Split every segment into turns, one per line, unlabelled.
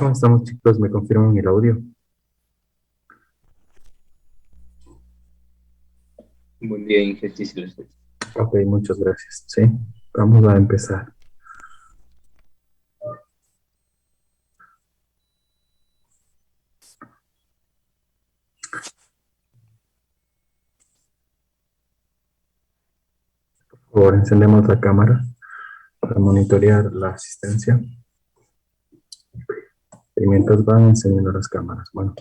¿Cómo estamos, chicos? ¿Me confirman el audio?
Muy bien, ejercicio.
Ok, muchas gracias. Sí, vamos a empezar. Por favor, encendemos la cámara para monitorear la asistencia. Y mientras van encendiendo las cámaras. Bueno,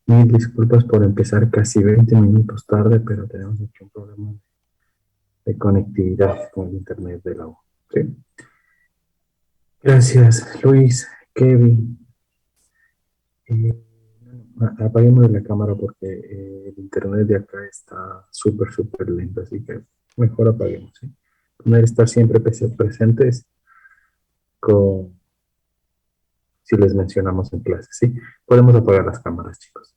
mil disculpas por empezar casi 20 minutos tarde, pero tenemos aquí un problema de conectividad con el internet de la U. ¿Sí? Gracias, Luis, Kevin. Apaguemos la cámara porque el internet de acá está súper lento, así que mejor apaguemos, ¿sí? Poner estar siempre presentes con, si les mencionamos en clase, ¿sí? Podemos apagar las cámaras, chicos.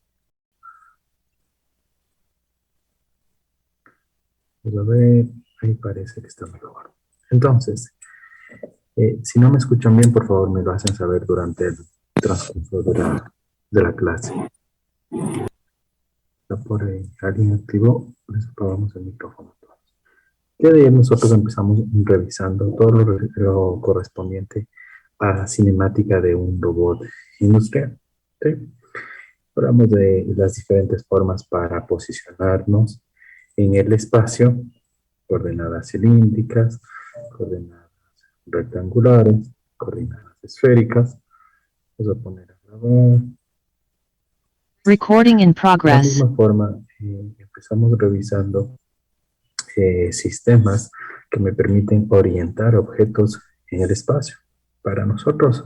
Vamos a ver, ahí parece que está mejor. Entonces, si no me escuchan bien, por favor me lo hacen saber durante el transcurso de la clase. Está por ahí, alguien activó, les apagamos el micrófono. Que de ahí nosotros empezamos revisando todo lo correspondiente a la cinemática de un robot industrial. ¿Sí? Hablamos de las diferentes formas para posicionarnos en el espacio, coordenadas cilíndricas, coordenadas rectangulares, coordenadas esféricas. Vamos a poner a grabar.
Recording in
De la
progress.
misma forma, empezamos revisando sistemas que me permiten orientar objetos en el espacio. Para nosotros,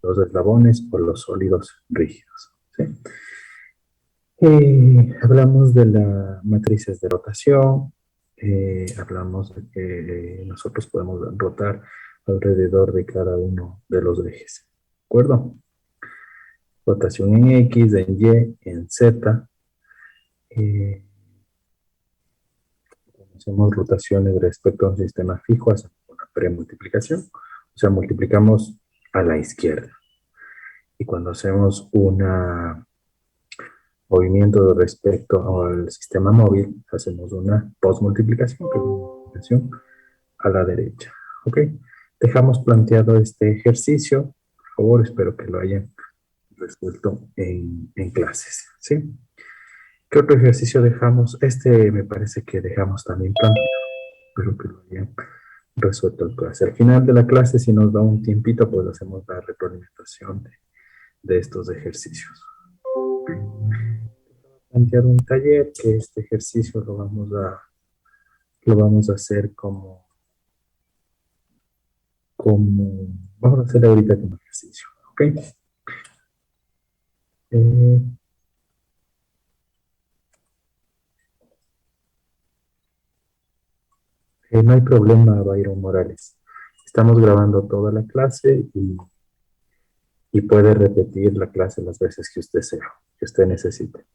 los eslabones o los sólidos rígidos. ¿Sí? Hablamos de las matrices de rotación, hablamos de que nosotros podemos rotar alrededor de cada uno de los ejes. ¿De acuerdo? Rotación en X, en Y, en Z. Hacemos rotaciones respecto a un sistema fijo, hacemos una premultiplicación, o sea, multiplicamos a la izquierda. Y cuando hacemos un movimiento respecto al sistema móvil, hacemos una postmultiplicación, que es una multiplicación a la derecha. ¿Ok? Dejamos planteado este ejercicio. Por favor, espero que lo hayan resuelto en clases. ¿Sí? ¿Qué otro ejercicio dejamos? Este me parece que dejamos también planteado. Espero que lo hayan resuelto en clase. Al final de la clase, si nos da un tiempito, pues hacemos la retroalimentación de estos ejercicios. Plantear un taller que este ejercicio lo vamos a hacer como vamos a hacer ahorita como ejercicio, ¿ok? Eh, no hay problema, Byron Morales. Estamos grabando toda la clase y puede repetir la clase las veces que usted sea, que usted necesite.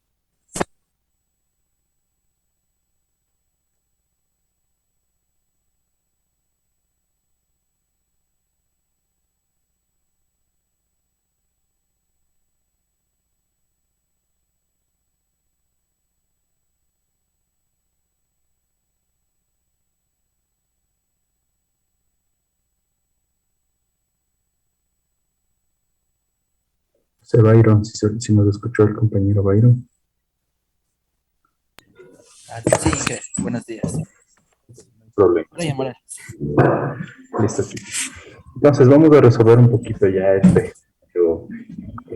José Byron, si nos escuchó el compañero Byron.
Sí, Inge, buenos días.
No hay problema.
Brian Morales.
Listo, sí. Entonces vamos a resolver un poquito ya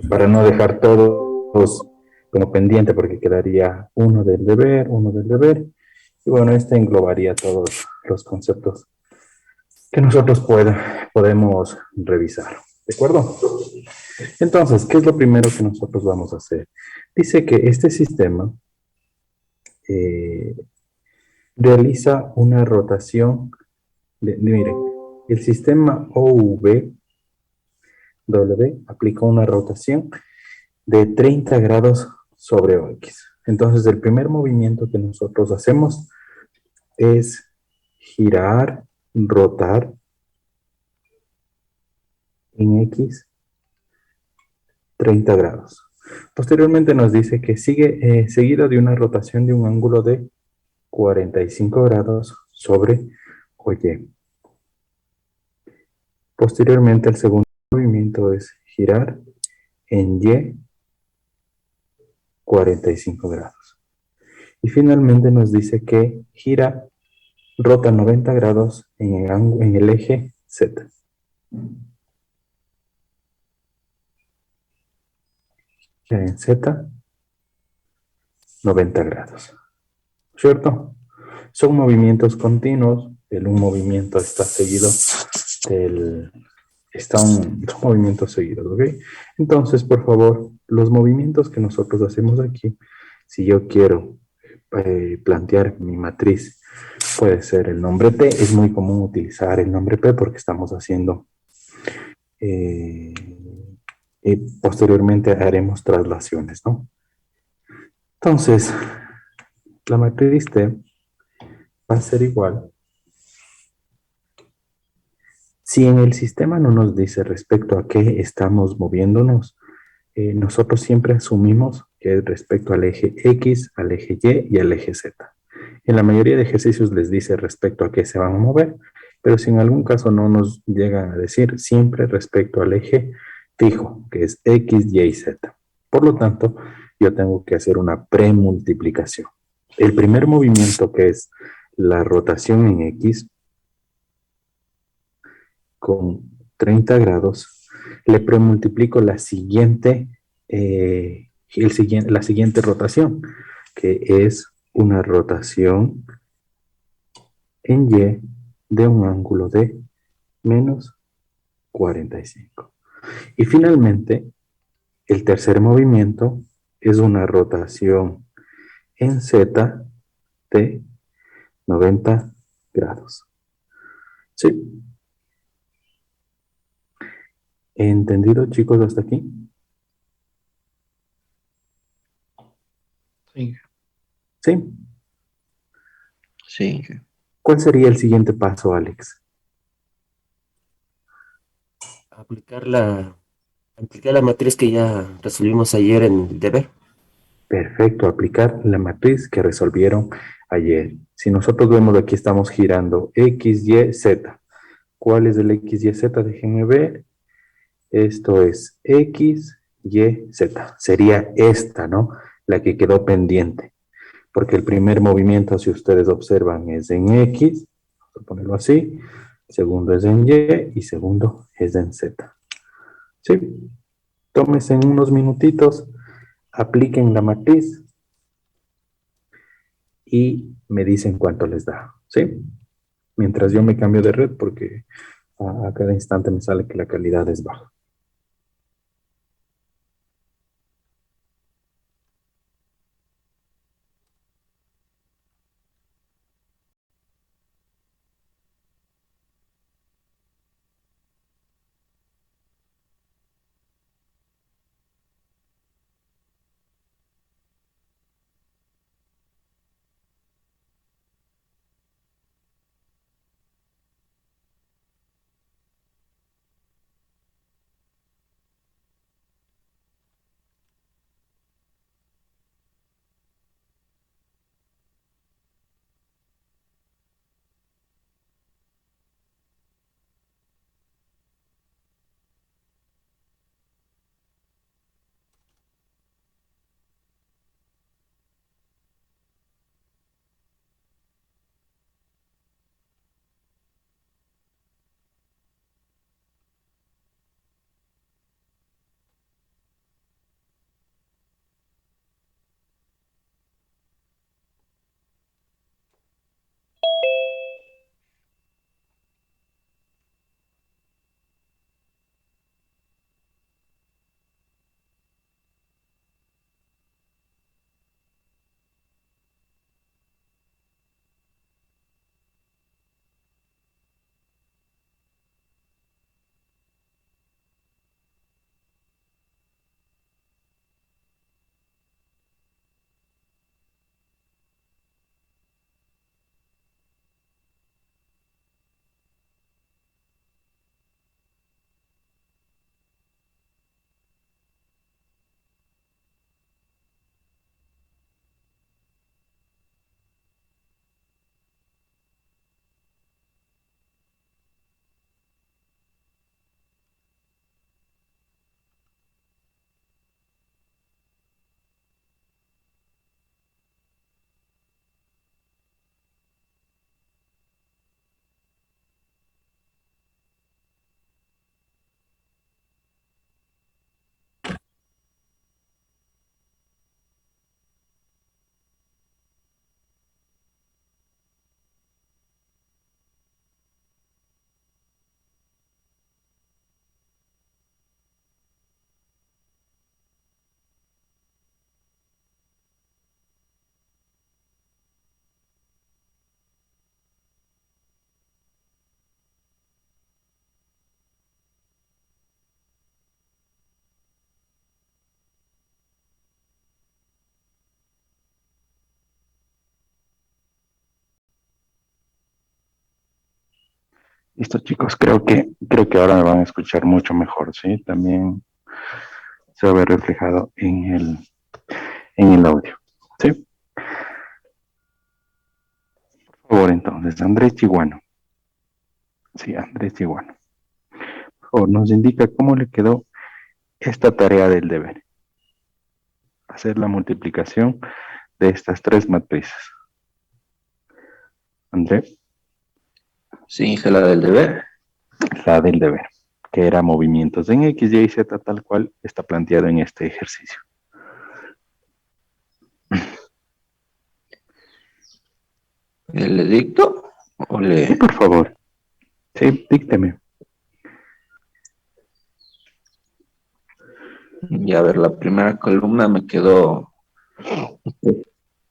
para no dejar todos como pendiente, porque quedaría uno del deber, y bueno, este englobaría todos los conceptos que nosotros podemos revisar, ¿de acuerdo? Entonces, ¿qué es lo primero que nosotros vamos a hacer? Dice que este sistema realiza una rotación, miren, el sistema OV aplica una rotación de 30 grados sobre X. Entonces, el primer movimiento que nosotros hacemos es girar, rotar en X 30 grados. Posteriormente nos dice que sigue seguido de una rotación de un ángulo de 45 grados sobre Y. Posteriormente, el segundo movimiento es girar en Y 45 grados. Y finalmente nos dice que rota 90 grados en el eje Z. En Z, 90 grados. ¿Cierto? Son movimientos continuos. Un movimiento está seguido son movimientos seguidos, ¿ok? Entonces, por favor, los movimientos que nosotros hacemos aquí, si yo quiero plantear mi matriz, puede ser el nombre P. Es muy común utilizar el nombre P porque estamos haciendo y posteriormente haremos traslaciones, ¿no? Entonces, la matriz T va a ser igual. Si en el sistema no nos dice respecto a qué estamos moviéndonos, nosotros siempre asumimos que es respecto al eje X, al eje Y y al eje Z. En la mayoría de ejercicios les dice respecto a qué se van a mover, pero si en algún caso no nos llegan a decir, siempre respecto al eje fijo, que es X, Y y Z. Por lo tanto, yo tengo que hacer una premultiplicación. El primer movimiento, que es la rotación en X, con 30 grados, le premultiplico la siguiente rotación, que es una rotación en Y de un ángulo de menos 45. Y finalmente, el tercer movimiento es una rotación en Z de 90 grados. ¿Sí? ¿Entendido, chicos, hasta aquí?
Sí,
¿Sí?
sí.
¿Cuál sería el siguiente paso, Alex?
Aplicar aplicar la matriz que ya resolvimos ayer en el deber.
Perfecto, aplicar la matriz que resolvieron ayer. Si nosotros vemos aquí estamos girando X, Y, Z. ¿Cuál es el X, Y, Z? Déjenme ver. Esto es X, Y, Z. Sería esta, ¿no? La que quedó pendiente. Porque el primer movimiento, si ustedes observan, es en X. Vamos a ponerlo así. Segundo es en Y y segundo es en Z. ¿Sí? Tómense en unos minutitos, apliquen la matriz y me dicen cuánto les da, ¿sí? Mientras yo me cambio de red porque a cada instante me sale que la calidad es baja.
Listo, chicos, creo que ahora me van a escuchar mucho mejor, ¿sí? También se va a ver reflejado en el audio, ¿sí? Por favor, entonces, Andrés Chiguano. Sí, Andrés Chiguano. Por favor, nos indica cómo le quedó esta tarea del deber. Hacer la multiplicación de estas tres matrices. Andrés,
Sí, la del deber.
la del deber, que era movimientos en X, Y, Z, tal cual está planteado en este ejercicio.
¿Le dicto o
Sí,
le...?
por favor. Sí, dícteme.
Y a ver, la primera columna me quedó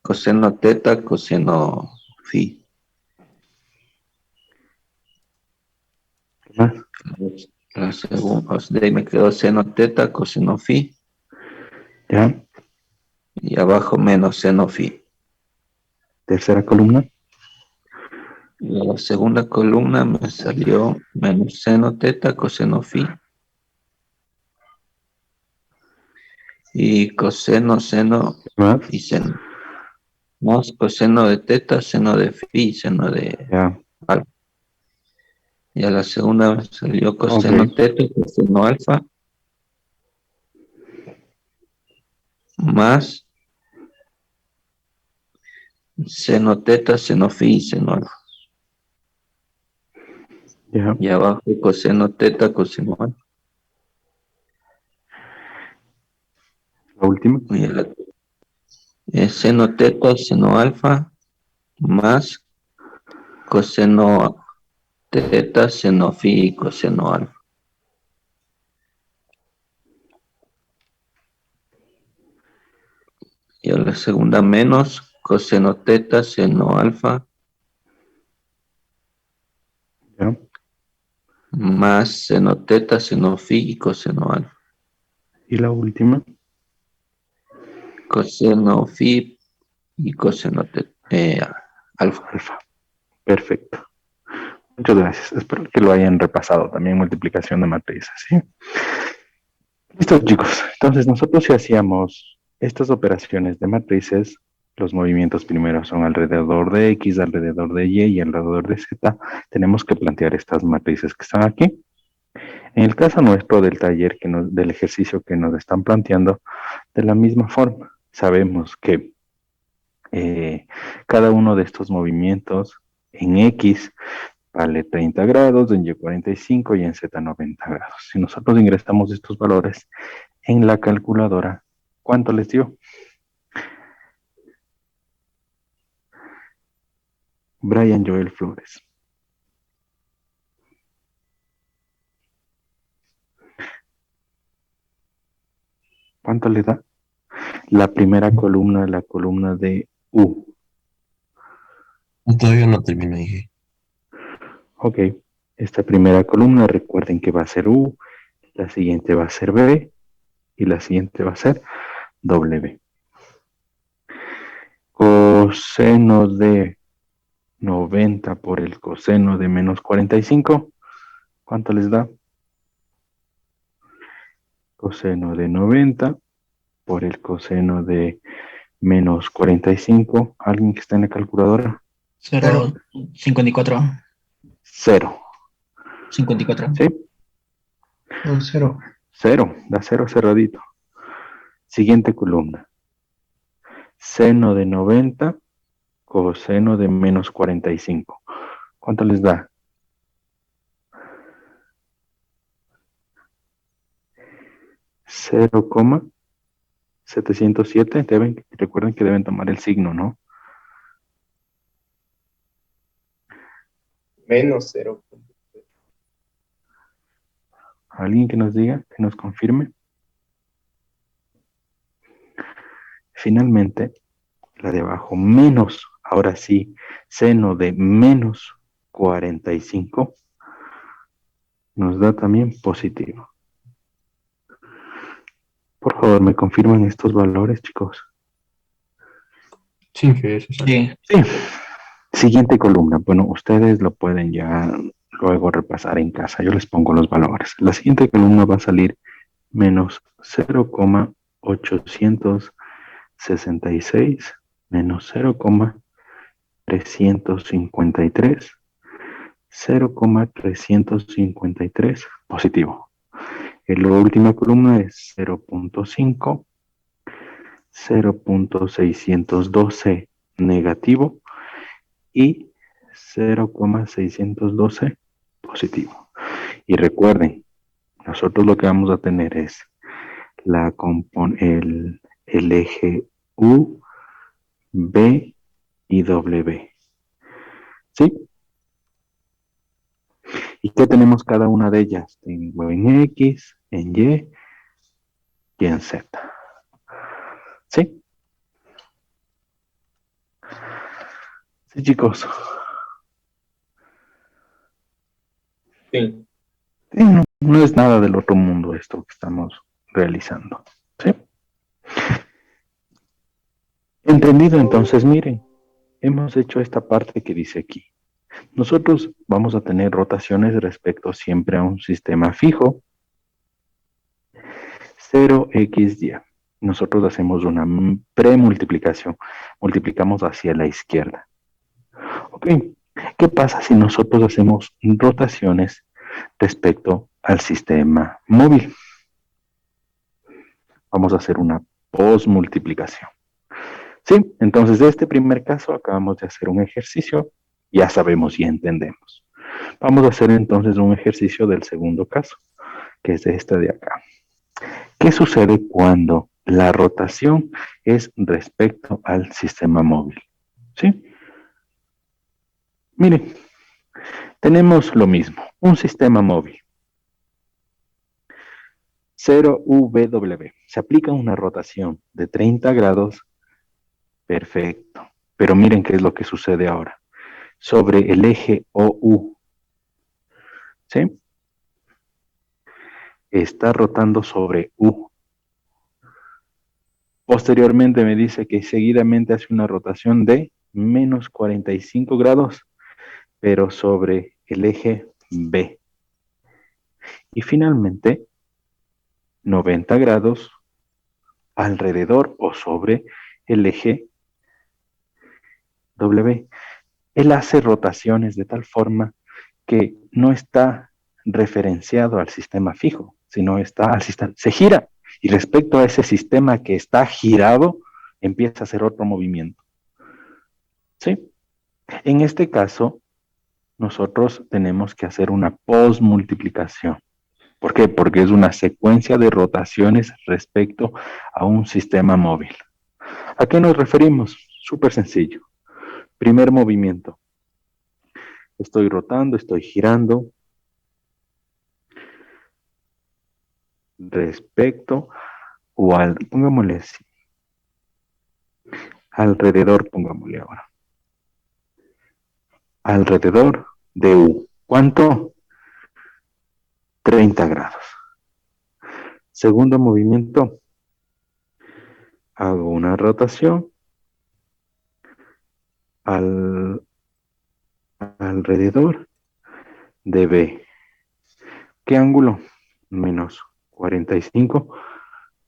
coseno teta, coseno phi.
¿Qué más?
La segunda, de ahí me quedó seno teta, coseno phi.
Ya.
Y abajo menos seno phi.
Tercera columna.
Y la segunda columna me salió menos seno teta, coseno phi. Y coseno, seno
¿Qué más?
y seno. Más coseno de teta, seno de phi, seno de
Ya.
alfa. Y a la segunda me salió
Ok.
coseno teta, coseno alfa, más seno teta, seno phi y seno alfa.
Ya.
Y abajo coseno teta, coseno alfa.
La última.
Y seno teta, seno alfa, más coseno teta, seno phi y coseno alfa. Y a la segunda menos coseno teta, seno alfa,
Ya.
más seno teta, seno phi y coseno alfa.
Y la última.
Coseno phi y coseno alfa.
Alfa. Perfecto. Muchas gracias. Espero que lo hayan repasado también multiplicación de matrices, ¿sí? Listo, chicos. Entonces, nosotros si hacíamos estas operaciones de matrices, los movimientos primero son alrededor de X, alrededor de Y y alrededor de Z. Tenemos que plantear estas matrices que están aquí. En el caso nuestro del taller, del ejercicio que nos están planteando, de la misma forma, sabemos que cada uno de estos movimientos en X vale 30 grados, en Y 45 y en Z 90 grados. Si nosotros ingresamos estos valores en la calculadora, ¿cuánto les dio? Brian Joel Flores. ¿Cuánto le da? La primera columna, la columna de U.
Todavía no termino, dije.
Ok, esta primera columna recuerden que va a ser U, la siguiente va a ser B y la siguiente va a ser W. Coseno de 90 por el coseno de menos 45, ¿cuánto les da? Coseno de 90 por el coseno de menos 45. ¿Alguien que está en la calculadora?
0,54.
0.
54.
¿Sí?
0.
0. Da 0 cerradito. Siguiente columna. Seno de 90, coseno de menos 45. ¿Cuánto les da? 0,707. Recuerden que deben tomar el signo, ¿no?
Menos 0.
¿Alguien que nos diga, que nos confirme? Finalmente, la de abajo, menos, ahora sí, seno de menos 45, nos da también positivo. Por favor, ¿me confirman estos valores, chicos?
Sí, que eso es.
Sí.
Sí. Siguiente columna. Bueno, ustedes lo luego repasar en casa. Yo les pongo los valores. La siguiente columna va a salir menos 0,866 menos 0,353, 0,353 positivo. En la última columna es 0,5, 0,612 negativo y 0,612 positivo. Y recuerden, nosotros lo que vamos a tener es el eje U, B y W. ¿Sí? ¿Y qué tenemos cada una de ellas? Tengo en X, en Y y en Z. ¿Sí? Sí, chicos.
Sí.
Sí, no es nada del otro mundo esto que estamos realizando. ¿Sí? Entendido, entonces, miren, hemos hecho esta parte que dice aquí. Nosotros vamos a tener rotaciones respecto siempre a un sistema fijo, 0xy. Nosotros hacemos una premultiplicación, multiplicamos hacia la izquierda. Ok, ¿qué pasa si nosotros hacemos rotaciones respecto al sistema móvil? Vamos a hacer una posmultiplicación. Sí, entonces de este primer caso acabamos de hacer un ejercicio, ya sabemos y entendemos. Vamos a hacer entonces un ejercicio del segundo caso, que es este de acá. ¿Qué sucede cuando la rotación es respecto al sistema móvil? ¿Sí? Miren, tenemos lo mismo, un sistema móvil. 0UW. Se aplica una rotación de 30 grados. Perfecto. Pero miren qué es lo que sucede ahora. Sobre el eje OU. ¿Sí? Está rotando sobre U. Posteriormente me dice que seguidamente hace una rotación de menos 45 grados, pero sobre el eje B. Y finalmente, 90 grados alrededor o sobre el eje W. Él hace rotaciones de tal forma que no está referenciado al sistema fijo, sino está al sistema, se gira y respecto a ese sistema que está girado, empieza a hacer otro movimiento. ¿Sí? En este caso, nosotros tenemos que hacer una posmultiplicación. ¿Por qué? Porque es una secuencia de rotaciones respecto a un sistema móvil. ¿A qué nos referimos? Súper sencillo. Primer movimiento. Estoy rotando, estoy girando respecto o al, pongámosle así, alrededor, pongámosle ahora. Alrededor de U. ¿Cuánto? 30 grados. Segundo movimiento. Hago una rotación alrededor de B. ¿Qué ángulo? Menos 45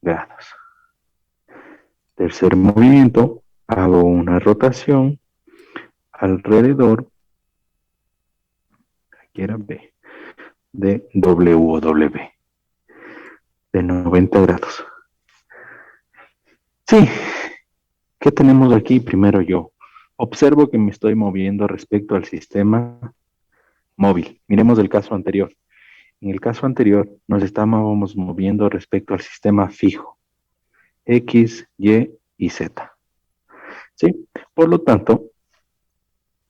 grados. Tercer movimiento, hago una rotación alrededor, aquí era B, de W o W, de 90 grados. Sí, ¿qué tenemos aquí? Primero yo. Observo que me estoy moviendo respecto al sistema móvil. Miremos el caso anterior. En el caso anterior nos estábamos moviendo respecto al sistema fijo. X, Y y Z. ¿Sí? Por lo tanto,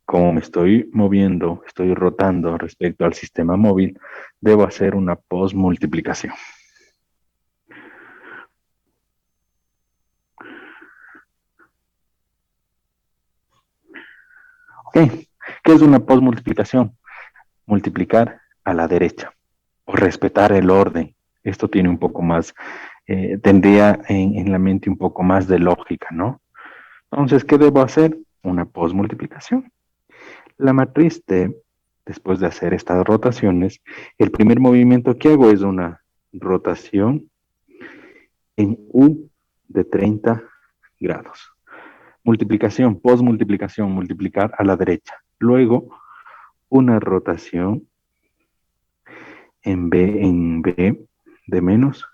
como me estoy moviendo, estoy rotando respecto al sistema móvil, debo hacer una posmultiplicación. Ok, ¿qué es una posmultiplicación? Multiplicar a la derecha o respetar el orden. Esto tiene un poco más, tendría en la mente un poco más de lógica, ¿no? Entonces, ¿qué debo hacer? Una posmultiplicación. La matriz de después de hacer estas rotaciones, el primer movimiento que hago es una rotación en U de 30 grados. Multiplicación, posmultiplicación, multiplicar a la derecha. Luego, una rotación en B de menos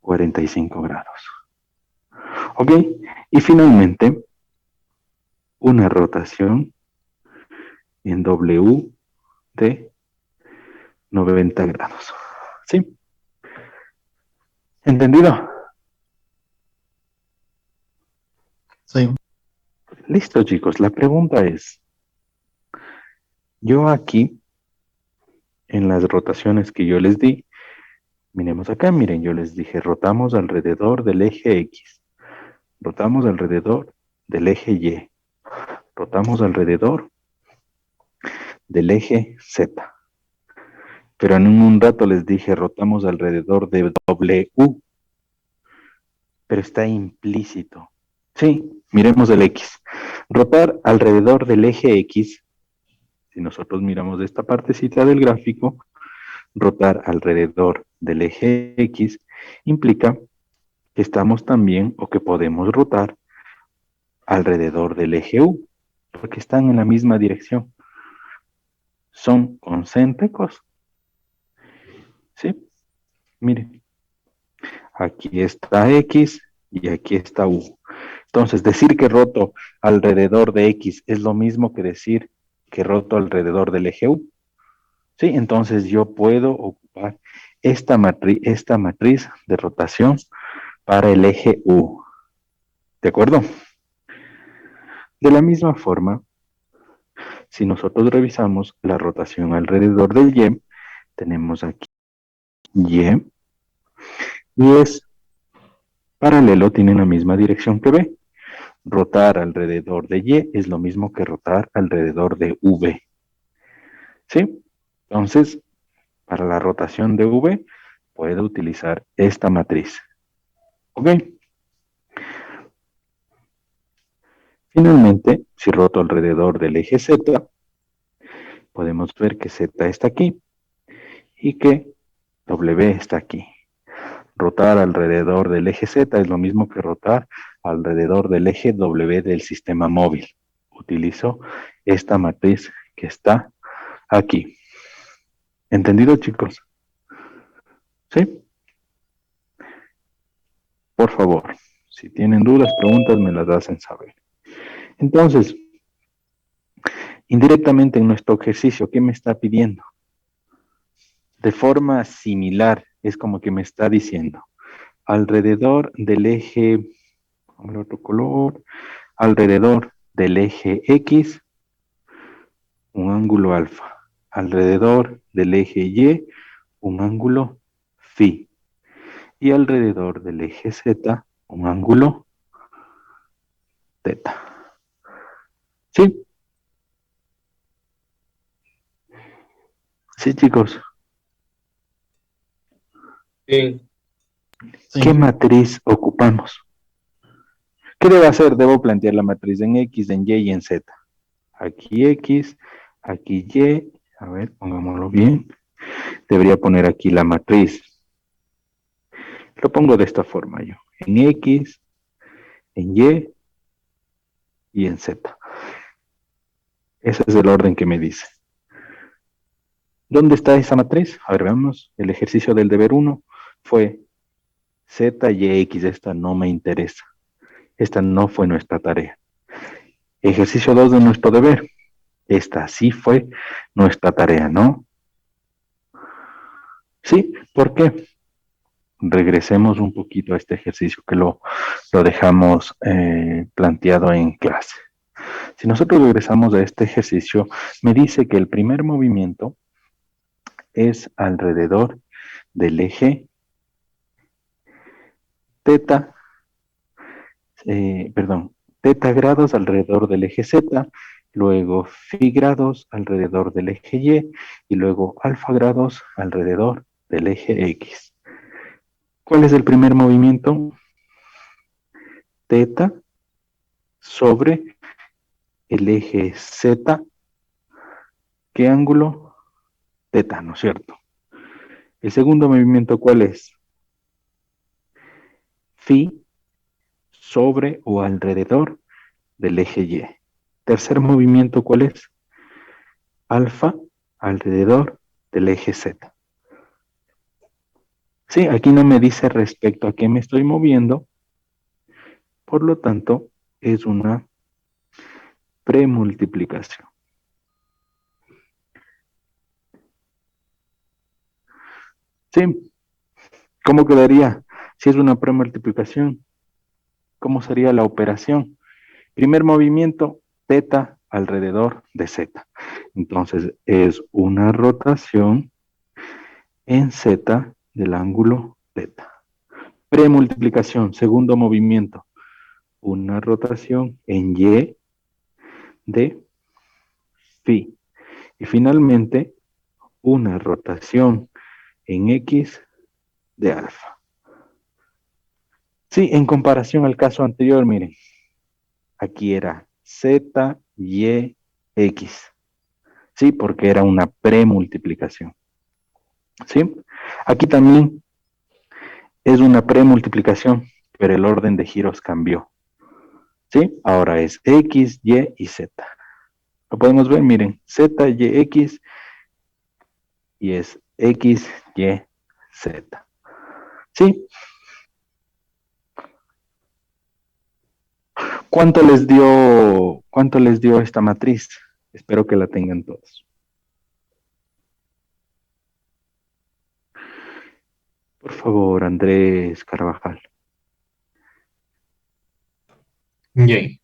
45 grados. ¿Ok? Y finalmente, una rotación en W de 90 grados. ¿Sí? ¿Entendido?
Sí.
Listo, chicos. La pregunta es, yo aquí, en las rotaciones que yo les di, miremos acá, miren, yo les dije, rotamos alrededor del eje X, rotamos alrededor del eje Y, rotamos alrededor del eje Z. Pero en un rato les dije, rotamos alrededor de W, pero está implícito. Sí, miremos el X. Rotar alrededor del eje X, si nosotros miramos esta partecita del gráfico, rotar alrededor del eje X implica que estamos también o que podemos rotar alrededor del eje U, porque están en la misma dirección. Son concéntricos. ¿Sí? Miren, aquí está X y aquí está U. Entonces, decir que roto alrededor de X es lo mismo que decir que roto alrededor del eje U. ¿Sí? Entonces, yo puedo ocupar esta matriz de rotación para el eje U. ¿De acuerdo? De la misma forma, si nosotros revisamos la rotación alrededor del Y, tenemos aquí Y es paralelo, tiene la misma dirección que B. Rotar alrededor de Y es lo mismo que rotar alrededor de V. ¿Sí? Entonces, para la rotación de V, puedo utilizar esta matriz. ¿Ok? Finalmente, si roto alrededor del eje Z, podemos ver que Z está aquí y que W está aquí. Rotar alrededor del eje Z es lo mismo que rotar alrededor del eje W del sistema móvil. Utilizo esta matriz que está aquí. ¿Entendido, chicos? ¿Sí? Por favor, si tienen dudas, preguntas, me las hacen saber. Entonces, indirectamente en nuestro ejercicio, ¿qué me está pidiendo? De forma similar, es como que me está diciendo, alrededor del eje, vamos a otro color, alrededor del eje X, un ángulo alfa. Alrededor del eje Y, un ángulo phi. Y alrededor del eje Z, un ángulo teta. ¿Sí? Sí, chicos.
Sí.
Sí.
¿Qué matriz ocupamos? ¿Qué debo hacer? Debo plantear la matriz en X, en Y y en Z. Aquí X, aquí Y. A ver, pongámoslo bien. Debería poner aquí la matriz. Lo pongo de esta forma yo. En X, en y en Z. Ese es el orden que me dice. ¿Dónde está esa matriz? A ver, veamos. El ejercicio del deber 1 fue Z, Y, X. Esta no me interesa. Esta no fue nuestra tarea. Ejercicio 2 de nuestro deber. Esta sí fue nuestra tarea, ¿no? Sí, ¿por qué? Regresemos un poquito a este ejercicio que lo dejamos planteado en clase. Si nosotros regresamos a este ejercicio, me dice que el primer movimiento es alrededor del eje teta, teta grados alrededor del eje Z, luego phi grados alrededor del eje y luego alfa grados alrededor del eje X. ¿Cuál es el primer movimiento? Teta sobre el eje Z ¿Qué ángulo? Teta, ¿no es cierto? El segundo movimiento, ¿cuál es? Phi sobre o alrededor del eje Y. Tercer movimiento, ¿cuál es? Alfa alrededor del eje Z. Sí, aquí no me dice respecto a qué me estoy moviendo, por lo tanto, es una premultiplicación. Sí, ¿cómo quedaría? Si es una premultiplicación, ¿cómo sería la operación? Primer movimiento, teta alrededor de Z. Entonces, es una rotación en Z del ángulo teta. Premultiplicación, segundo movimiento, una rotación en Y de phi. Y finalmente, una rotación en X de alfa. Sí, en comparación al caso anterior, miren, aquí era Z, Y, X. Sí, porque era una premultiplicación. ¿Sí? Aquí también es una premultiplicación, pero el orden de giros cambió. ¿Sí? Ahora es X, Y y Z. Lo podemos ver, miren, Z, Y, X y es X, Y, Z. ¿Sí? ¿Cuánto les dio esta matriz? Espero que la tengan todos. Por favor, Andrés Carvajal.
Y.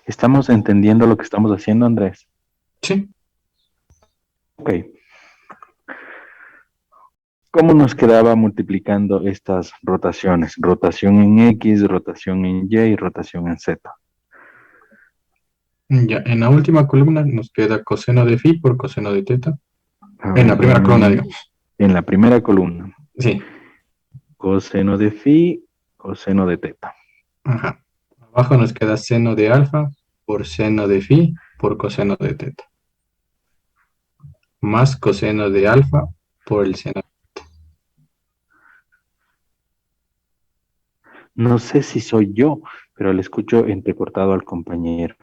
¿Estamos entendiendo lo que estamos haciendo, Andrés?
Sí.
Ok. ¿Cómo nos quedaba multiplicando estas rotaciones? Rotación en X, rotación en Y y rotación en Z.
Ya, en la última columna nos queda coseno de phi por coseno de teta. En la primera columna, digamos.
En la primera columna.
Sí.
Coseno de phi, coseno de teta.
Ajá. Abajo nos queda seno de alfa por seno de phi por coseno de teta. Más coseno de alfa por el seno.
No sé si soy yo, pero le escucho entrecortado al compañero.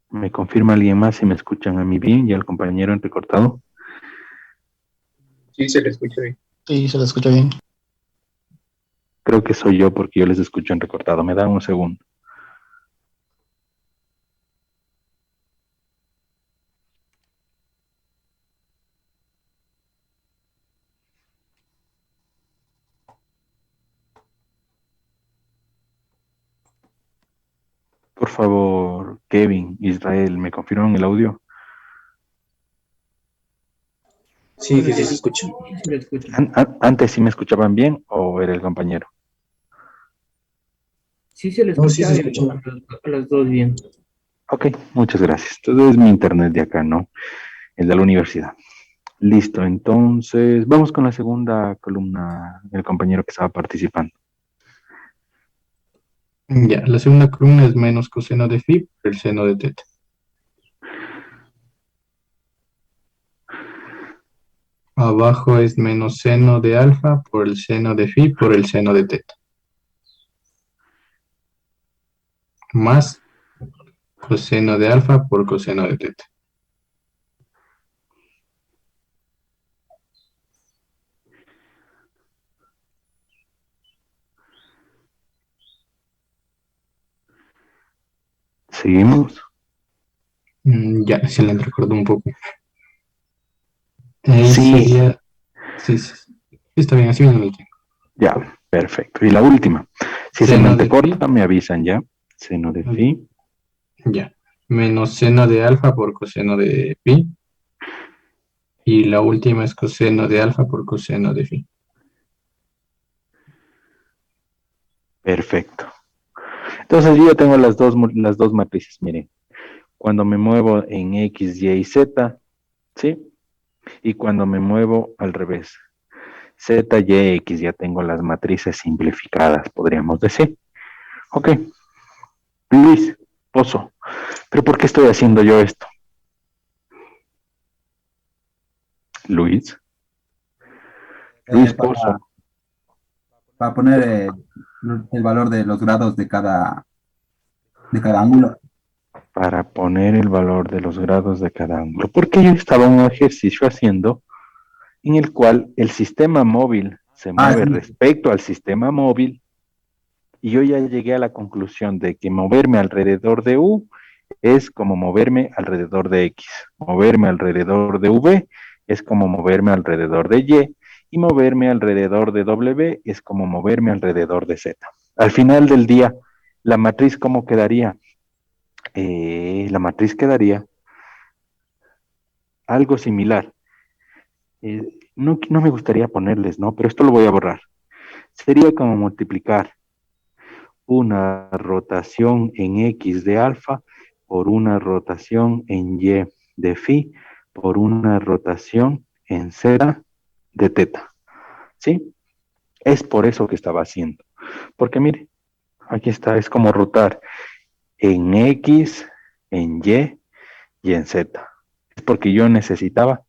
¿Me confirma alguien más si me escuchan a mí bien y al compañero entrecortado?
Sí, se le escucha bien.
Sí, se lo escucha bien.
Creo que soy yo porque yo les escucho entrecortado. Me dan un segundo. Por favor, Kevin, Israel, ¿me confirman el audio?
Sí, sí, sí, se escucha.
¿Antes sí me escuchaban bien o era el compañero?
Sí se le
No, sí
escucha
se escucha.
a las dos bien.
Ok, muchas gracias. Entonces es mi internet de acá, ¿no? El de la universidad. Listo, entonces vamos con la segunda columna del compañero que estaba participando.
Ya, la segunda columna es menos coseno de phi por el seno de teta. Abajo es menos seno de alfa por el seno de phi por el seno de teta. Más coseno de alfa por coseno de teta.
¿Seguimos?
Ya, se le entrecortó un poco. Ahí
Sí,
sería... Sí, sí, sí. Está bien, así mismo lo tengo.
ya, perfecto. Y la última. Si se me
Seno de
entrecorta,
phi,
me avisan ya. Seno de phi.
ya. Menos seno de alfa por coseno de pi. Y la última es coseno de alfa por coseno de phi.
Perfecto. Entonces yo ya tengo las dos matrices, miren. Cuando me muevo en X, Y y Z, ¿sí? Y cuando me muevo al revés. Z, Y, X, ya tengo las matrices simplificadas, podríamos decir. Ok. Luis, Pozo, ¿pero por qué estoy haciendo yo esto? Luis. Luis Pozo.
Para poner el valor de los grados de cada ángulo.
Para poner el valor de los grados de cada ángulo. Porque yo estaba en un ejercicio haciendo en el cual el sistema móvil se mueve
sí.
respecto al sistema móvil, y yo ya llegué a la conclusión de que moverme alrededor de U es como moverme alrededor de X, moverme alrededor de V es como moverme alrededor de y moverme alrededor de W es como moverme alrededor de Z. Al final del día, la matriz, ¿cómo quedaría? La matriz quedaría algo similar. No me gustaría ponerles, ¿no? Pero esto lo voy a borrar. Sería como multiplicar una rotación en X de alfa por una rotación en Y de phi por una rotación en Z de teta. ¿Sí? Es por eso que estaba haciendo. Porque mire, aquí está, es como rotar en X, en y en Z. Es porque yo necesitaba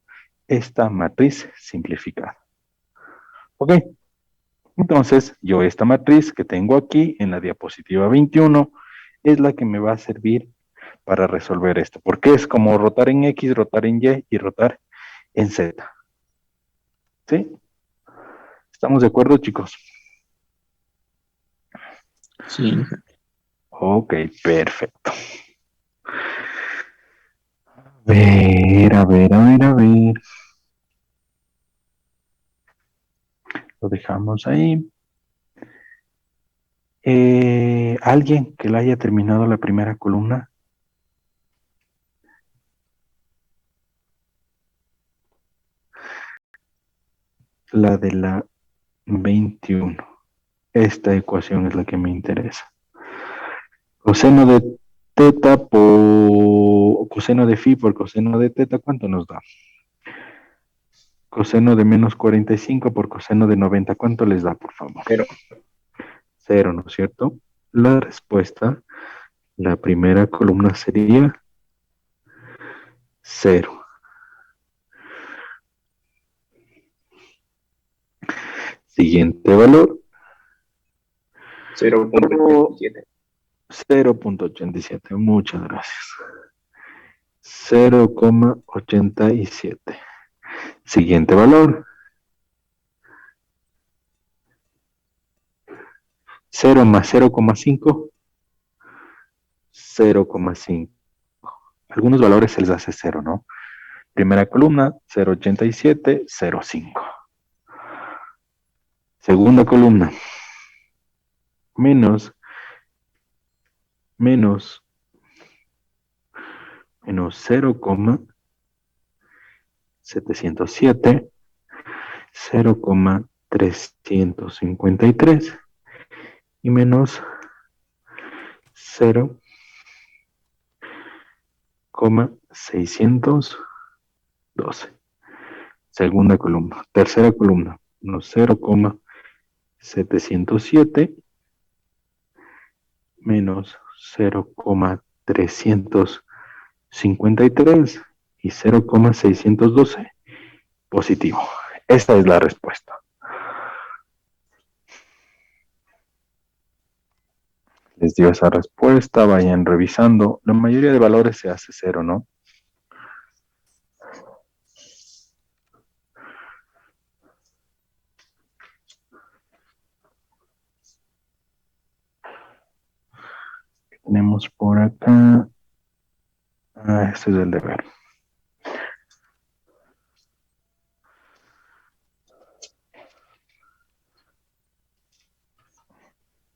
esta matriz simplificada. ¿Ok? Entonces, yo esta matriz que tengo aquí en la diapositiva 21 es la que me va a servir para resolver esto. Porque es como rotar en X, rotar en Y y rotar en Z. ¿Sí? ¿Estamos de acuerdo, chicos?
Sí.
Ok, perfecto. A ver. Lo dejamos ahí. ¿Alguien que le haya terminado la primera columna? La de la 21. Esta ecuación es la que me interesa. Coseno de teta por coseno de phi por coseno de teta, ¿cuánto nos da? Coseno de menos 45 por coseno de 90, ¿cuánto les da, por favor?
0.
0, ¿no es cierto? La respuesta, la primera columna sería 0. Siguiente valor.
0.87.
0.87, muchas gracias. 0,87. Siguiente valor. 0 más 0,5. 0,5. Algunos valores se les hace 0, ¿no? Primera columna, 0,87, 0,5. Segunda columna, menos 0,707, 0,353 y menos 0,612. Segunda columna. Tercera columna, menos 0,707 menos 0,353 y 0,612 positivo. Esta es la respuesta. Les dio esa respuesta, vayan revisando. La mayoría de valores se hace 0, ¿no? Tenemos por acá. Este es el deber.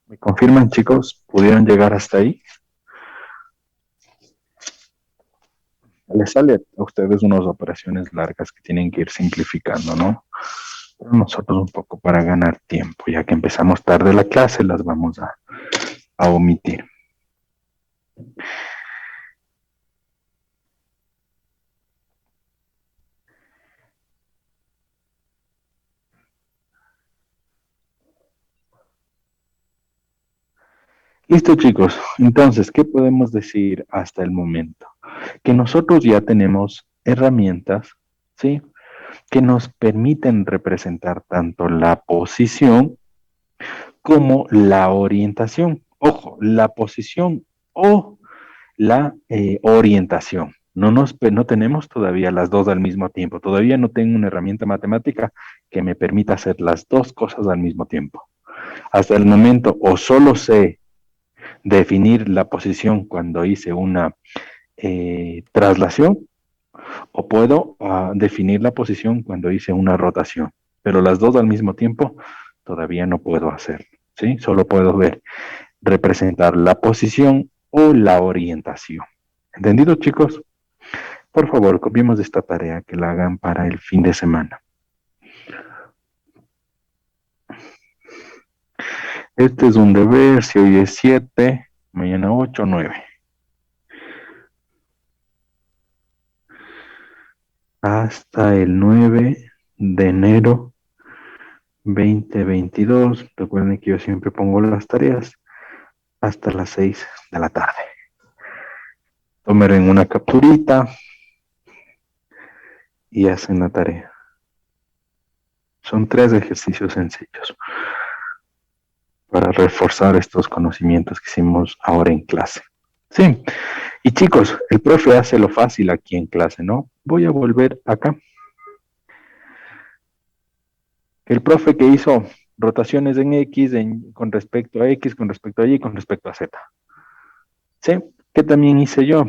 ¿Me confirman, chicos? ¿Pudieron llegar hasta ahí? Les sale a ustedes unas operaciones largas que tienen que ir simplificando, ¿no? Pero nosotros un poco para ganar tiempo, ya que empezamos tarde la clase, las vamos a omitir. Listo, chicos. Entonces, ¿qué podemos decir hasta el momento? Que nosotros ya tenemos herramientas, ¿sí? que nos permiten representar tanto la posición como la orientación. Ojo, la posición o la orientación. No tenemos todavía las dos al mismo tiempo. Todavía no tengo una herramienta matemática que me permita hacer las dos cosas al mismo tiempo. Hasta el momento, o solo sé definir la posición cuando hice una traslación, o puedo definir la posición cuando hice una rotación. Pero las dos al mismo tiempo todavía no puedo hacer. ¿Sí? Solo puedo representar la posición o la orientación. ¿Entendido, chicos? Por favor, copiemos esta tarea que la hagan para el fin de semana. Este es un deber, si hoy es 7, mañana 8, 9. Hasta el 9 de enero 2022. Recuerden que yo siempre pongo las tareas hasta las 6 de la tarde. Tomen una capturita y hacen la tarea. Son 3 ejercicios sencillos para reforzar estos conocimientos que hicimos ahora en clase. Sí, y chicos, el profe hace lo fácil aquí en clase, ¿no? Voy a volver acá. El profe que hizo rotaciones en X con respecto a X, con respecto a Y, con respecto a Z. Sí, que también hice yo.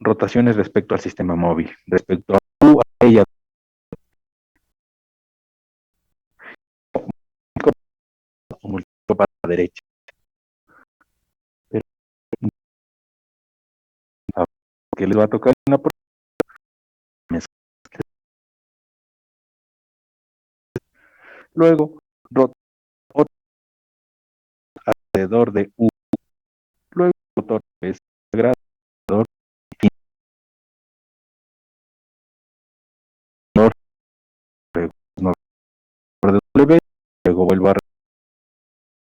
Rotaciones respecto al sistema móvil, respecto a U, a ella, o multiplico para la derecha. Pero que les va a tocar una prueba. Luego, alrededor de U. Luego, otra vez, alrededor de W. Luego vuelvo a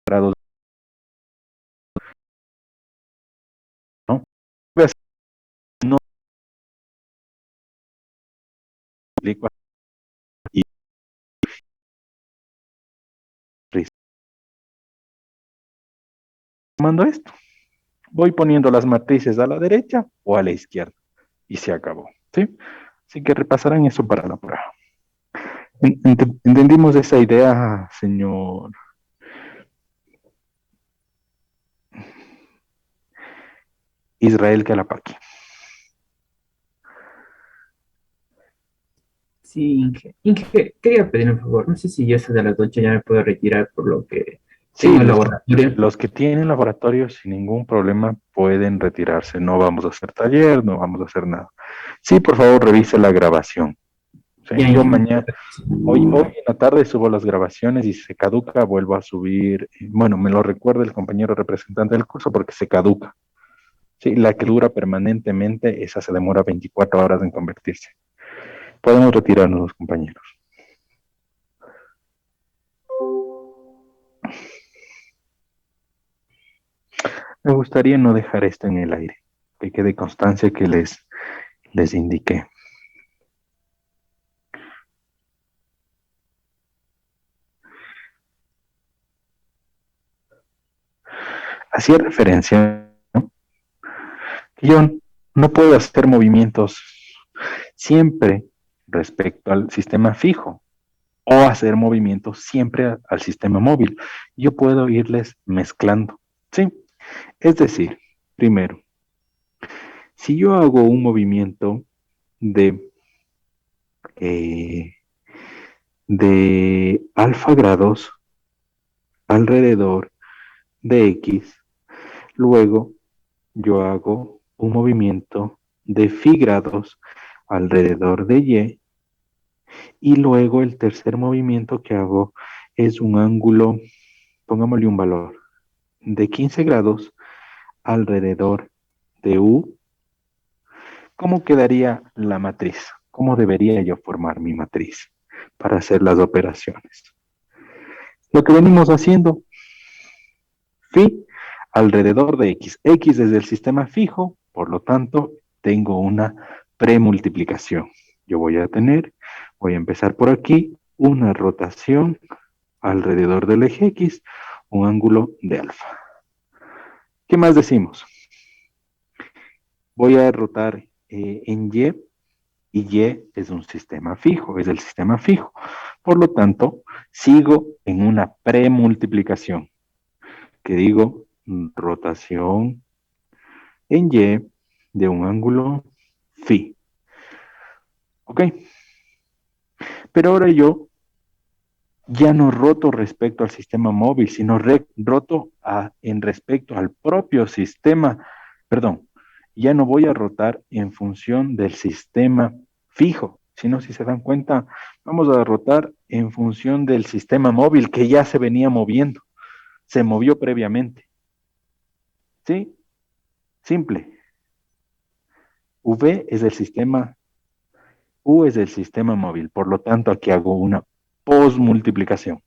grados, ¿no? No explico y mando esto. Voy poniendo las matrices a la derecha o a la izquierda y se acabó, ¿sí? Así que repasarán eso para la prueba. ¿Entendimos esa idea, señor Israel Calapaqui?
Sí, Inge, quería pedir un favor. No sé si yo eso de las 8 ya me puedo retirar por lo que
Sí,
tengo el laboratorio.
los que tienen laboratorio sin ningún problema pueden retirarse. No vamos a hacer taller, no vamos a hacer nada. Sí, por favor, revise la grabación. ¿Sí?
Ya,
Yo
Inge,
mañana, hoy en la tarde subo las grabaciones y si se caduca, vuelvo a subir. Bueno, me lo recuerda el compañero representante del curso porque se caduca. Sí, la que dura permanentemente, esa se demora 24 horas en convertirse. Podemos retirarnos los compañeros. Me gustaría no dejar esto en el aire, que quede constancia que les indiqué. Hacía referencia, ¿no? Que yo no puedo hacer movimientos siempre respecto al sistema fijo o hacer movimientos siempre al sistema móvil. Yo puedo irles mezclando, ¿sí? Es decir, primero, si yo hago un movimiento de, eh, de alfa grados alrededor de X, luego yo hago un movimiento de phi grados alrededor de y luego el tercer movimiento que hago es un ángulo, pongámosle un valor, de 15 grados alrededor de U. ¿Cómo quedaría la matriz? ¿Cómo debería yo formar mi matriz para hacer las operaciones? Lo que venimos haciendo, phi alrededor de X. X es del sistema fijo, por lo tanto, tengo una premultiplicación. Yo voy a tener Voy a empezar por aquí, una rotación alrededor del eje X, un ángulo de alfa. ¿Qué más decimos? Voy a rotar en Y, y Y es un sistema fijo, es el sistema fijo. Por lo tanto, sigo en una premultiplicación, que digo rotación en Y de un ángulo phi. ¿Ok? Pero ahora yo ya no roto respecto al sistema móvil, sino roto en respecto al propio sistema, perdón, ya no voy a rotar en función del sistema fijo, sino si se dan cuenta, vamos a rotar en función del sistema móvil que ya se venía moviendo, se movió previamente. ¿Sí? Simple. V es el sistema, U es el sistema móvil, por lo tanto aquí hago una posmultiplicación.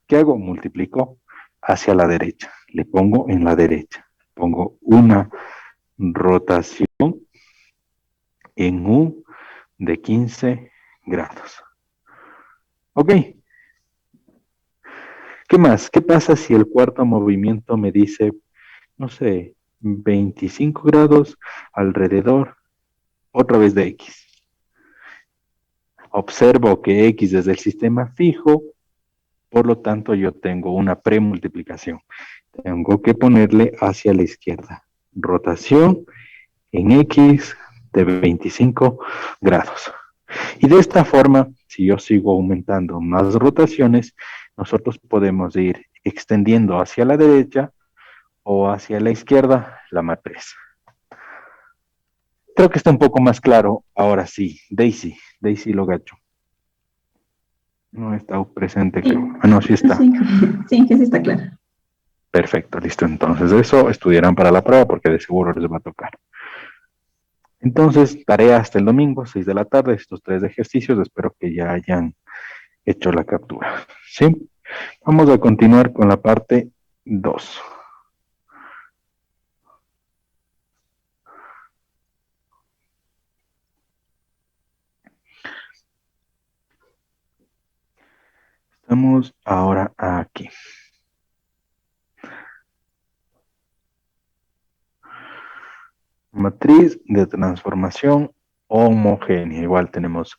¿Qué hago? Multiplico hacia la derecha. Le pongo en la derecha. Pongo una rotación en U de 15 grados. ¿Ok? ¿Qué más? ¿Qué pasa si el cuarto movimiento me dice, no sé, 25 grados alrededor, otra vez de X? Observo que X es el sistema fijo, por lo tanto yo tengo una premultiplicación. Tengo que ponerle hacia la izquierda. Rotación en X de 25 grados. Y de esta forma, si yo sigo aumentando más rotaciones, nosotros podemos ir extendiendo hacia la derecha o hacia la izquierda la matriz. Creo que está un poco más claro. Ahora sí, Daisy Logacho. No está presente,
Sí.
creo. Ah, no, sí está.
Sí, que sí está claro.
Perfecto, listo. Entonces eso estudiarán para la prueba porque de seguro les va a tocar. Entonces, tarea hasta el domingo, 6 de la tarde, estos 3 ejercicios, espero que ya hayan hecho la captura. ¿Sí? Vamos a continuar con la parte 2. Estamos ahora aquí. Matriz de transformación homogénea. Igual tenemos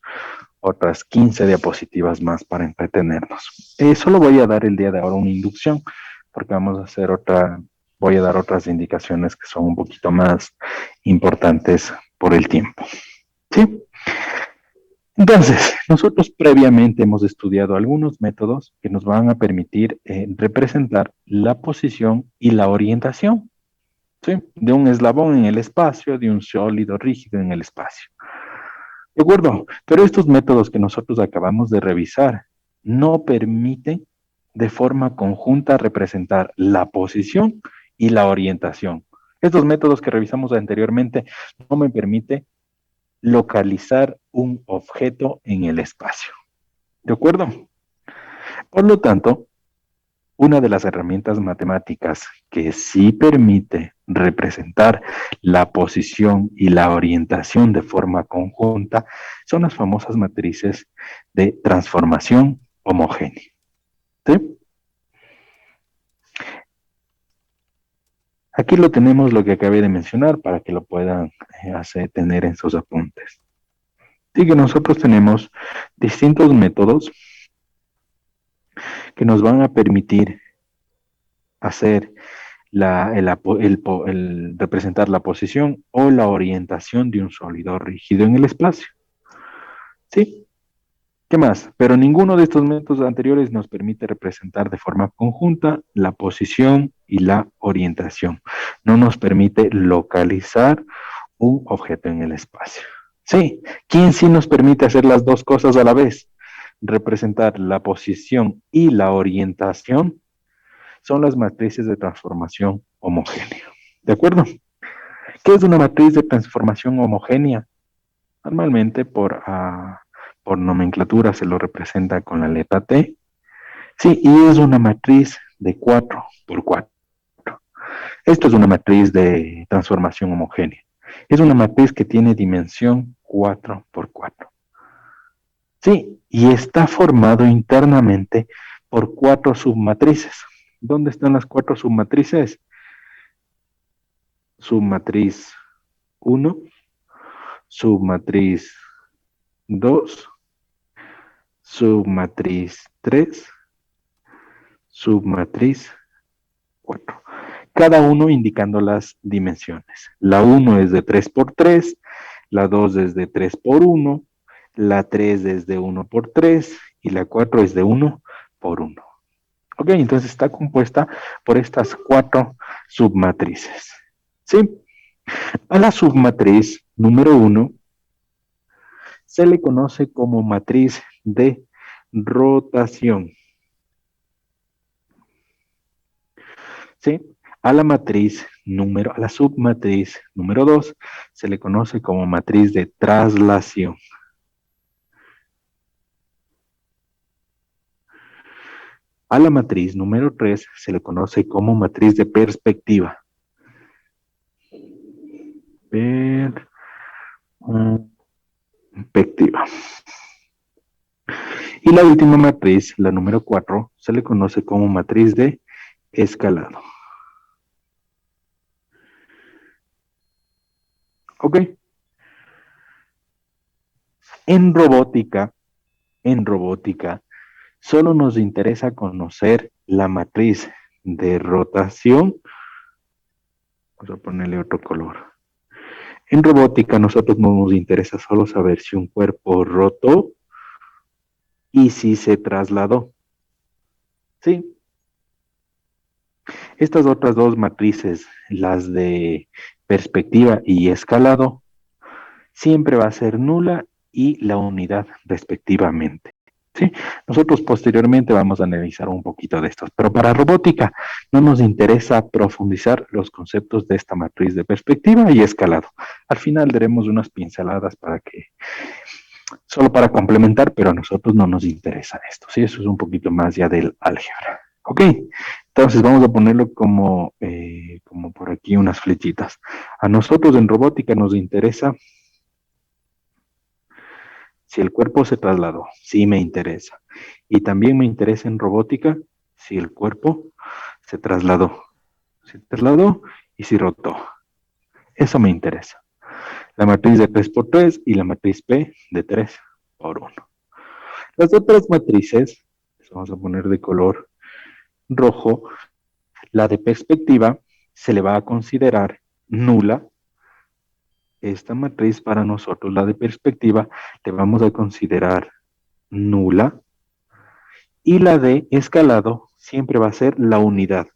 otras 15 diapositivas más para entretenernos. Solo voy a dar el día de ahora una inducción, porque vamos a hacer voy a dar otras indicaciones que son un poquito más importantes por el tiempo. ¿Sí? Entonces, nosotros previamente hemos estudiado algunos métodos que nos van a permitir representar la posición y la orientación, ¿sí? De un eslabón en el espacio, de un sólido rígido en el espacio. De acuerdo, pero estos métodos que nosotros acabamos de revisar no permiten de forma conjunta representar la posición y la orientación. Estos métodos que revisamos anteriormente no me permiten localizar un objeto en el espacio. ¿De acuerdo? Por lo tanto, una de las herramientas matemáticas que sí permite representar la posición y la orientación de forma conjunta son las famosas matrices de transformación homogénea. ¿Sí? Aquí lo tenemos, lo que acabé de mencionar, para que lo puedan tener en sus apuntes. Así que nosotros tenemos distintos métodos que nos van a permitir hacer representar la posición o la orientación de un sólido rígido en el espacio. ¿Sí? ¿Qué más? Pero ninguno de estos métodos anteriores nos permite representar de forma conjunta la posición y la orientación. No nos permite localizar un objeto en el espacio. Sí, ¿quién sí nos permite hacer las dos cosas a la vez? Representar la posición y la orientación son las matrices de transformación homogénea. ¿De acuerdo? ¿Qué es una matriz de transformación homogénea? Normalmente por nomenclatura se lo representa con la letra T. Sí, y es una matriz de 4 por 4. Esto es una matriz de transformación homogénea. Es una matriz que tiene dimensión 4 por 4. Sí, y está formado internamente por 4 submatrices. ¿Dónde están las 4 submatrices? Submatriz 1, submatriz 2, submatriz 3, submatriz 4. Cada uno indicando las dimensiones. La 1 es de 3 por 3, la 2 es de 3 por 1, la 3 es de 1 por 3 y la 4 es de 1 por 1. Ok, entonces está compuesta por estas 4 submatrices. ¿Sí? A la submatriz número 1 se le conoce como matriz de rotación. ¿Sí? A la submatriz número 2 se le conoce como matriz de traslación. A la matriz número 3 se le conoce como matriz de perspectiva. Perspectiva. Y la última matriz, la número 4, se le conoce como matriz de escalado. ¿Ok? En robótica, solo nos interesa conocer la matriz de rotación. Vamos a ponerle otro color. En robótica, a nosotros no nos interesa solo saber si un cuerpo rotó y si se trasladó. ¿Sí? Estas otras dos matrices, las de perspectiva y escalado, siempre va a ser nula y la unidad respectivamente. ¿Sí? Nosotros posteriormente vamos a analizar un poquito de estos, pero para robótica no nos interesa profundizar los conceptos de esta matriz de perspectiva y escalado. Al final daremos unas pinceladas solo para complementar, pero a nosotros no nos interesa esto, ¿sí? Eso es un poquito más ya del álgebra. Ok, entonces vamos a ponerlo como por aquí unas flechitas. A nosotros en robótica nos interesa si el cuerpo se trasladó, sí me interesa. Y también me interesa en robótica si el cuerpo se trasladó y si rotó. Eso me interesa. La matriz de 3 por 3 y la matriz P de 3 por 1. Las otras matrices, las vamos a poner de color rojo, la de perspectiva se le va a considerar nula. Esta matriz para nosotros, la de perspectiva, le vamos a considerar nula. Y la de escalado siempre va a ser la unidad.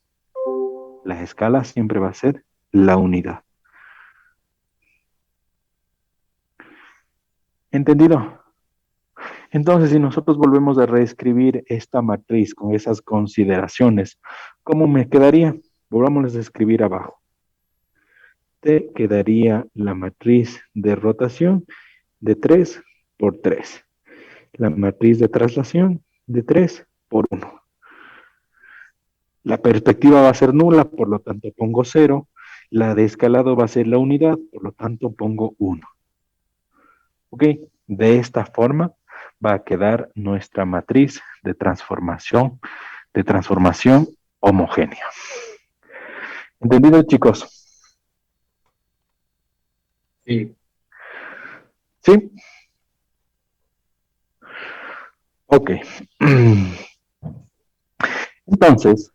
La escala siempre va a ser la unidad. ¿Entendido? Entonces, si nosotros volvemos a reescribir esta matriz con esas consideraciones, ¿cómo me quedaría? Volvamos a escribir abajo. Te quedaría la matriz de rotación de 3 por 3. La matriz de traslación de 3 por 1. La perspectiva va a ser nula, por lo tanto pongo 0. La de escalado va a ser la unidad, por lo tanto pongo 1. ¿Ok? De esta forma va a quedar nuestra matriz de transformación homogénea. ¿Entendido, chicos?
Sí.
¿Sí? Ok. Entonces,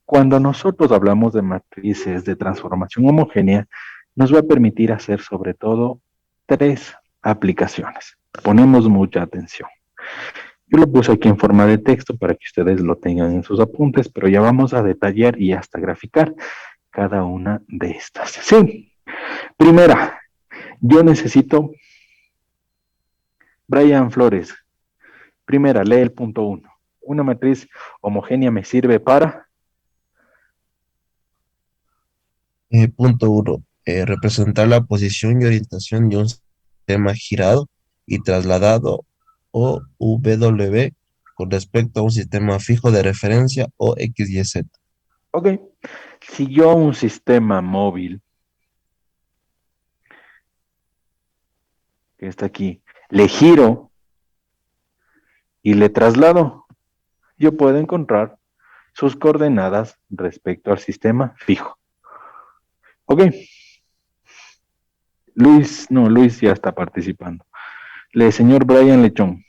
cuando nosotros hablamos de matrices de transformación homogénea, nos va a permitir hacer sobre todo 3 aplicaciones. Ponemos mucha atención. Yo lo puse aquí en forma de texto para que ustedes lo tengan en sus apuntes, pero ya vamos a detallar y hasta graficar cada una de estas. Sí. Primera, yo necesito Brian Flores. Primera, lee el punto 1. Una matriz homogénea me sirve para...
Punto 1. Representar la posición y orientación de un sistema girado y trasladado o W con respecto a un sistema fijo de referencia o X, Y, Z.
Ok. Si yo un sistema móvil, que está aquí, le giro y le traslado, yo puedo encontrar sus coordenadas respecto al sistema fijo. Ok. Luis ya está participando. Señor Brian Lechón.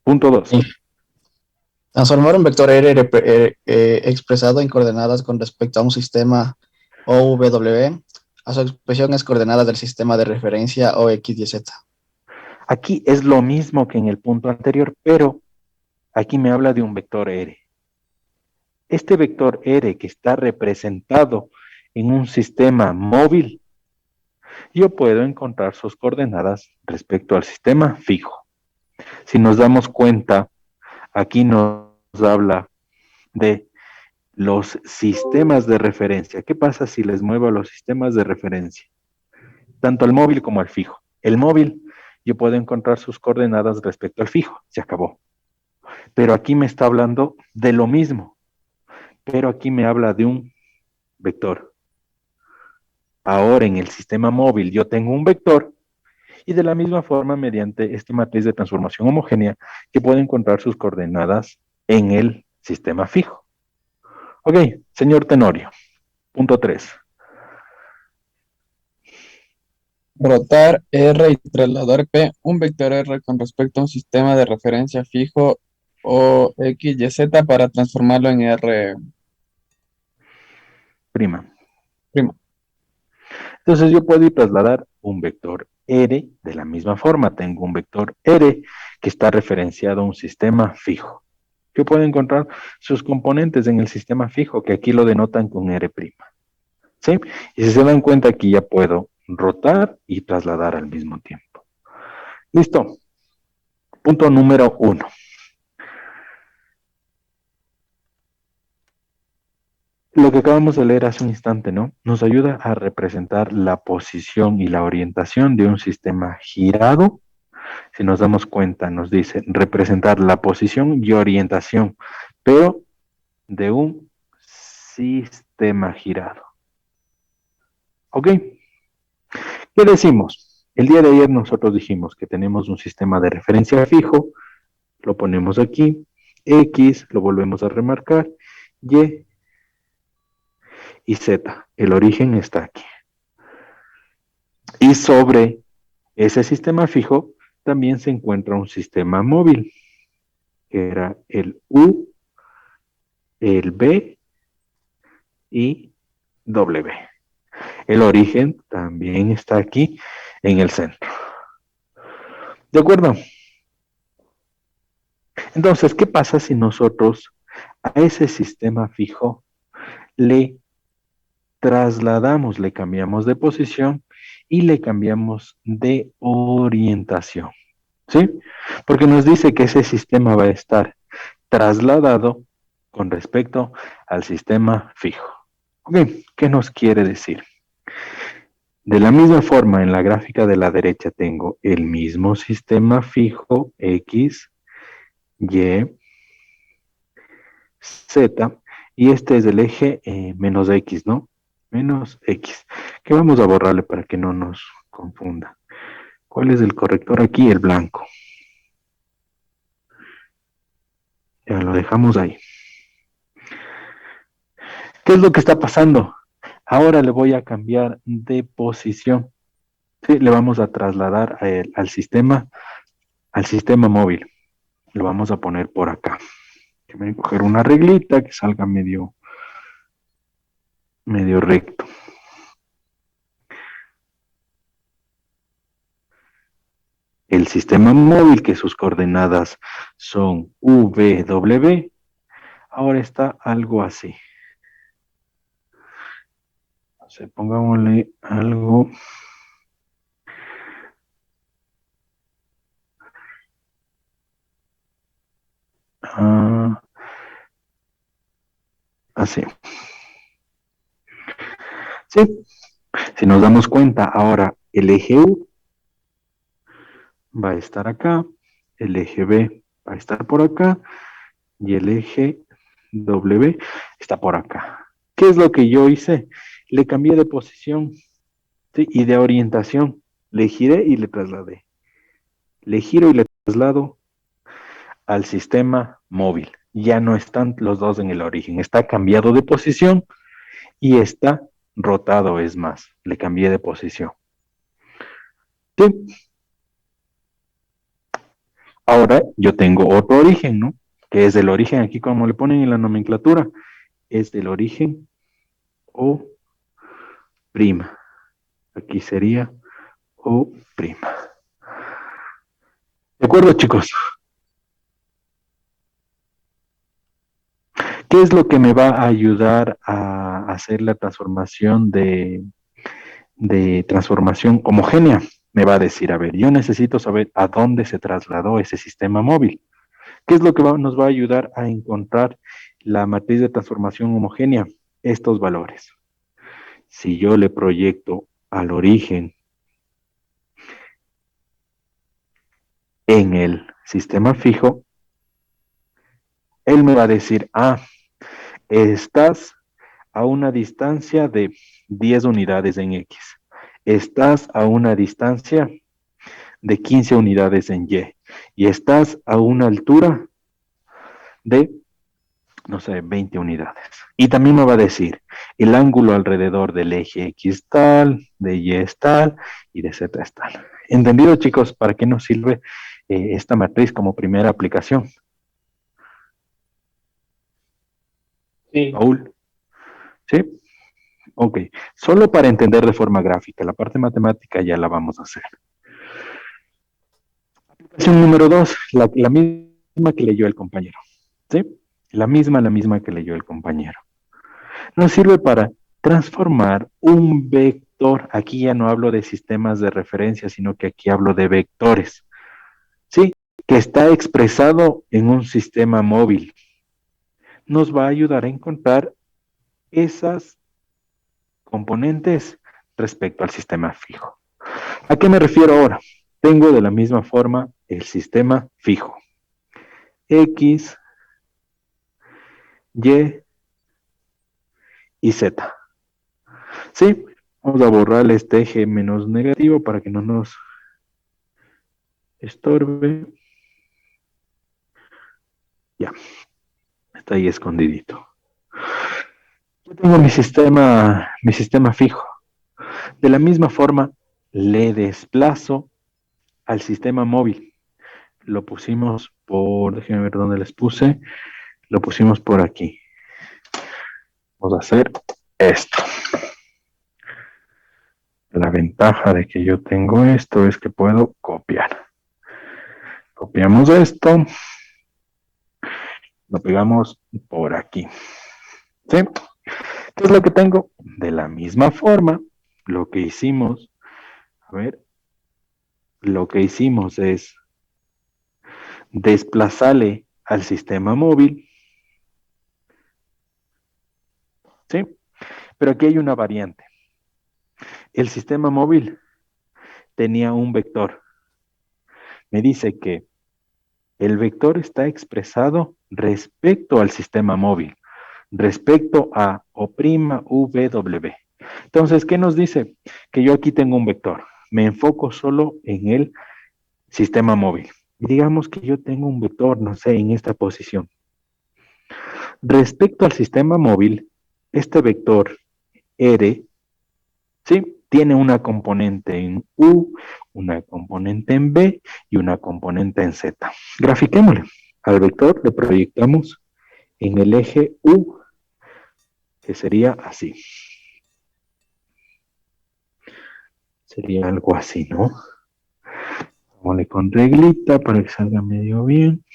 Punto 2.
Sí. Transformar un vector R expresado en coordenadas con respecto a un sistema OW a su expresión es coordenadas del sistema de referencia o X, Y, Z.
Aquí es lo mismo que en el punto anterior, pero aquí me habla de un vector R. Este vector R que está representado en un sistema móvil, yo puedo encontrar sus coordenadas respecto al sistema fijo. Si nos damos cuenta, aquí nos habla de los sistemas de referencia. ¿Qué pasa si les muevo a los sistemas de referencia? Tanto al móvil como al fijo. El móvil, yo puedo encontrar sus coordenadas respecto al fijo. Se acabó. Pero aquí me está hablando de lo mismo. Pero aquí me habla de un vector. Ahora en el sistema móvil yo tengo un vector y de la misma forma mediante esta matriz de transformación homogénea que puedo encontrar sus coordenadas en el sistema fijo. Ok, señor Tenorio. Punto 3.
Rotar R y trasladar P, un vector R con respecto a un sistema de referencia fijo o X, Y, Z para transformarlo en R'.
Entonces yo puedo ir trasladar un vector R de la misma forma. Tengo un vector R que está referenciado a un sistema fijo. Yo puedo encontrar sus componentes en el sistema fijo, que aquí lo denotan con R'. ¿Sí? Y si se dan cuenta, aquí ya puedo rotar y trasladar al mismo tiempo. Listo. Punto número 1. Lo que acabamos de leer hace un instante, ¿no? Nos ayuda a representar la posición y la orientación de un sistema girado. Si nos damos cuenta, nos dice representar la posición y orientación, pero de un sistema girado. ¿Ok? ¿Qué decimos? El día de ayer nosotros dijimos que tenemos un sistema de referencia fijo, lo ponemos aquí, X, lo volvemos a remarcar, Y Z. El origen está aquí. Y sobre ese sistema fijo también se encuentra un sistema móvil, que era el U, el B y W. El origen también está aquí en el centro. ¿De acuerdo? Entonces, ¿qué pasa si nosotros a ese sistema fijo le trasladamos, le cambiamos de posición y le cambiamos de orientación? ¿Sí? Porque nos dice que ese sistema va a estar trasladado con respecto al sistema fijo. Ok, ¿qué nos quiere decir? De la misma forma, en la gráfica de la derecha tengo el mismo sistema fijo X, Y, Z, y este es el eje menos X, ¿no? Menos X, que vamos a borrarle para que no nos confunda. ¿Cuál es el corrector aquí? El blanco. Ya lo dejamos ahí. ¿Qué es lo que está pasando? Ahora le voy a cambiar de posición. Sí, le vamos a trasladar al sistema móvil. Lo vamos a poner por acá. Voy a coger una reglita que salga medio recto. El sistema móvil, que sus coordenadas son VW, ahora está algo así. O sea, pongámosle algo. Así. Sí. Si nos damos cuenta, ahora el eje U va a estar acá, el eje B va a estar por acá y el eje W está por acá. ¿Qué es lo que yo hice? Le cambié de posición, ¿sí? Y de orientación. Le giré y le trasladé. Le giro y le traslado al sistema móvil. Ya no están los dos en el origen, está cambiado de posición y está rotado, es más, le cambié de posición. ¿Sí? Ahora yo tengo otro origen, ¿no? Que es el origen, aquí como le ponen en la nomenclatura, es del origen O'. Aquí sería O'. ¿De acuerdo, chicos? ¿Qué es lo que me va a ayudar a hacer la transformación de transformación homogénea? Me va a decir, a ver, yo necesito saber a dónde se trasladó ese sistema móvil. ¿Qué es lo que nos va a ayudar a encontrar la matriz de transformación homogénea? Estos valores. Si yo le proyecto al origen en el sistema fijo, él me va a decir, estás a una distancia de 10 unidades en X. Estás a una distancia de 15 unidades en Y. Y estás a una altura de, no sé, 20 unidades. Y también me va a decir el ángulo alrededor del eje X tal, de Y es tal y de Z es tal. ¿Entendido, chicos? ¿Para qué nos sirve esta matriz como primera aplicación?
Sí.
Paul. ¿Sí? Ok. Solo para entender de forma gráfica. La parte matemática ya la vamos a hacer. Aplicación número 2. La misma que leyó el compañero. ¿Sí? La misma que leyó el compañero. Nos sirve para transformar un vector. Aquí ya no hablo de sistemas de referencia, sino que aquí hablo de vectores. ¿Sí? Que está expresado en un sistema móvil. Nos va a ayudar a encontrar esas componentes respecto al sistema fijo. ¿A qué me refiero ahora? Tengo de la misma forma el sistema fijo. X, Y y Z. ¿Sí? Vamos a borrar este eje menos negativo para que no nos estorbe. Ya. Está ahí escondidito. Yo tengo mi sistema fijo. De la misma forma, le desplazo al sistema móvil. Lo pusimos por, déjenme ver dónde les puse. Lo pusimos por aquí. Vamos a hacer esto. La ventaja de que yo tengo esto es que puedo copiar. Copiamos esto. Lo pegamos por aquí. ¿Sí? ¿Qué es lo que tengo? De la misma forma, lo que hicimos, a ver, lo que hicimos es desplazarle al sistema móvil. ¿Sí? Pero aquí hay una variante. El sistema móvil tenía un vector. Me dice que el vector está expresado respecto al sistema móvil, respecto a O'W. Entonces, ¿qué nos dice? Que yo aquí tengo un vector. Me enfoco solo en el sistema móvil. Y digamos que yo tengo un vector, no sé, en esta posición. Respecto al sistema móvil, este vector R, ¿sí? Tiene una componente en U, una componente en B y una componente en Z. Grafiquémosle. Al vector le proyectamos en el eje U, que sería así. Sería algo así, ¿no? Ponle con reglita para que salga medio bien.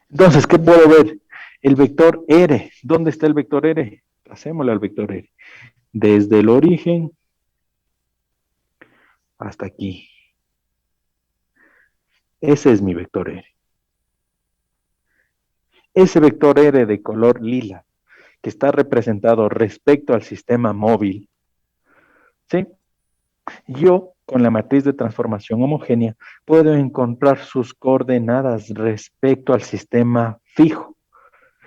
Entonces, ¿qué puedo ver? El vector R. ¿Dónde está el vector R? Pasémosle al vector R. Desde el origen hasta aquí. Ese es mi vector R. Ese vector R de color lila, que está representado respecto al sistema móvil, ¿sí? Yo, con la matriz de transformación homogénea, puedo encontrar sus coordenadas respecto al sistema fijo.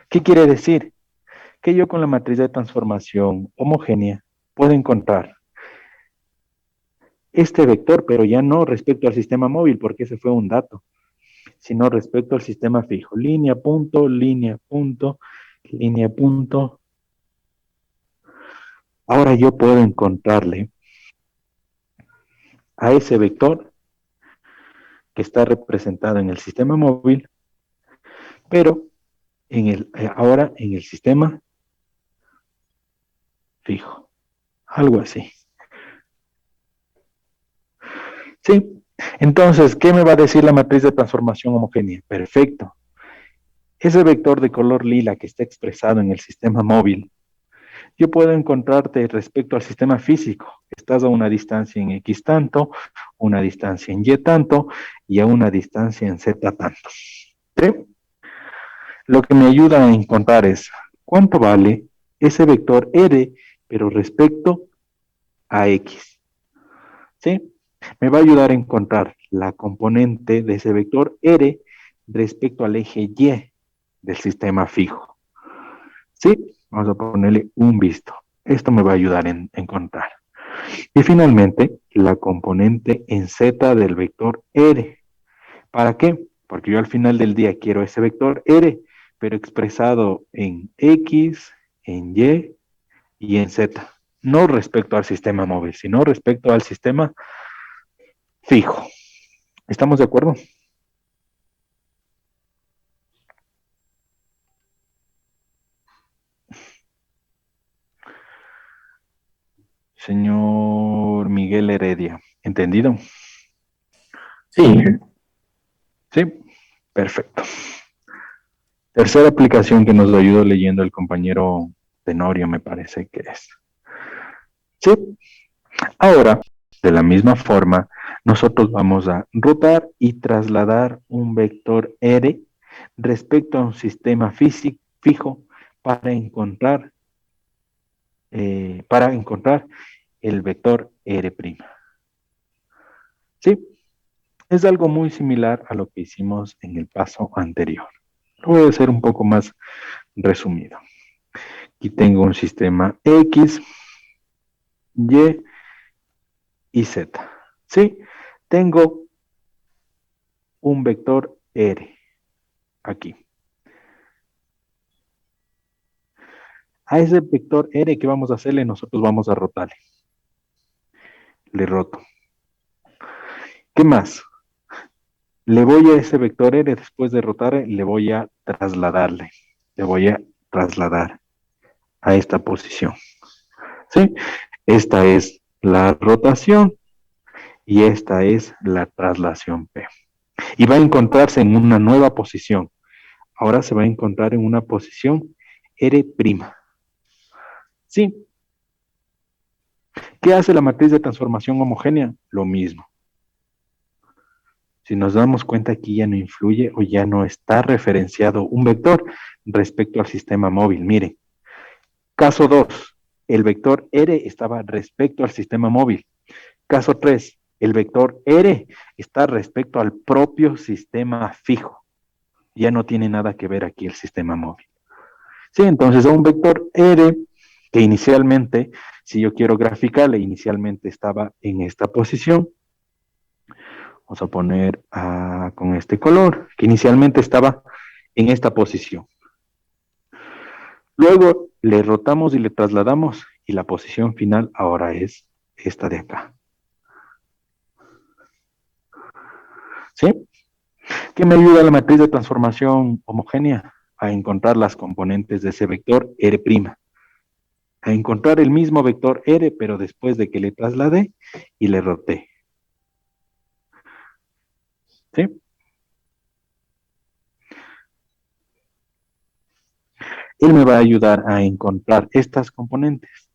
¿Qué quiere decir? Que yo con la matriz de transformación homogénea puedo encontrar este vector, pero ya no respecto al sistema móvil, porque ese fue un dato, sino respecto al sistema fijo. Línea, punto, línea, punto, línea, punto. Ahora yo puedo encontrarle a ese vector que está representado en el sistema móvil, pero ahora en el sistema fijo. Algo así. ¿Sí? Entonces, ¿qué me va a decir la matriz de transformación homogénea? Perfecto. Ese vector de color lila que está expresado en el sistema móvil, yo puedo encontrarte respecto al sistema físico. Estás a una distancia en X tanto, una distancia en Y tanto y a una distancia en Z tanto. ¿Sí? Lo que me ayuda a encontrar es cuánto vale ese vector R, pero respecto a X. ¿Sí? Me va a ayudar a encontrar la componente de ese vector R respecto al eje Y del sistema fijo. ¿Sí? Vamos a ponerle un visto. Esto me va a ayudar a encontrar. Y finalmente, la componente en Z del vector R. ¿Para qué? Porque yo al final del día quiero ese vector R, pero expresado en X, en Y y en Z. No respecto al sistema móvil, sino respecto al sistema fijo. ¿Estamos de acuerdo? Señor Miguel Heredia, ¿entendido?
Sí,
Sí, perfecto. Tercera aplicación que nos ayudó leyendo el compañero Tenorio, me parece que es. Sí, ahora, de la misma forma, nosotros vamos a rotar y trasladar un vector R respecto a un sistema fijo para encontrar el vector R'. ¿Sí? Es algo muy similar a lo que hicimos en el paso anterior. Lo voy a hacer un poco más resumido. Aquí tengo un sistema X, Y y Z. ¿Sí? Tengo un vector R aquí. A ese vector R que vamos a hacerle, nosotros vamos a rotarle. Le roto. ¿Qué más? Le voy a ese vector R, después de rotar, le voy a trasladarle. Le voy a trasladar a esta posición. ¿Sí? Esta es la rotación y esta es la traslación P. Y va a encontrarse en una nueva posición. Ahora se va a encontrar en una posición R'. ¿Sí? ¿Qué hace la matriz de transformación homogénea? Lo mismo. Si nos damos cuenta, aquí ya no influye o ya no está referenciado un vector respecto al sistema móvil. Miren, caso 2, el vector R estaba respecto al sistema móvil. Caso 3, el vector R está respecto al propio sistema fijo. Ya no tiene nada que ver aquí el sistema móvil. Sí, entonces a un vector R que inicialmente, si yo quiero graficarle, inicialmente estaba en esta posición. Vamos a poner con este color, que inicialmente estaba en esta posición. Luego le rotamos y le trasladamos y la posición final ahora es esta de acá. ¿Sí? ¿Qué me ayuda la matriz de transformación homogénea? A encontrar las componentes de ese vector R'. A encontrar el mismo vector R, pero después de que le trasladé y le roté. ¿Sí? Él me va a ayudar a encontrar estas componentes.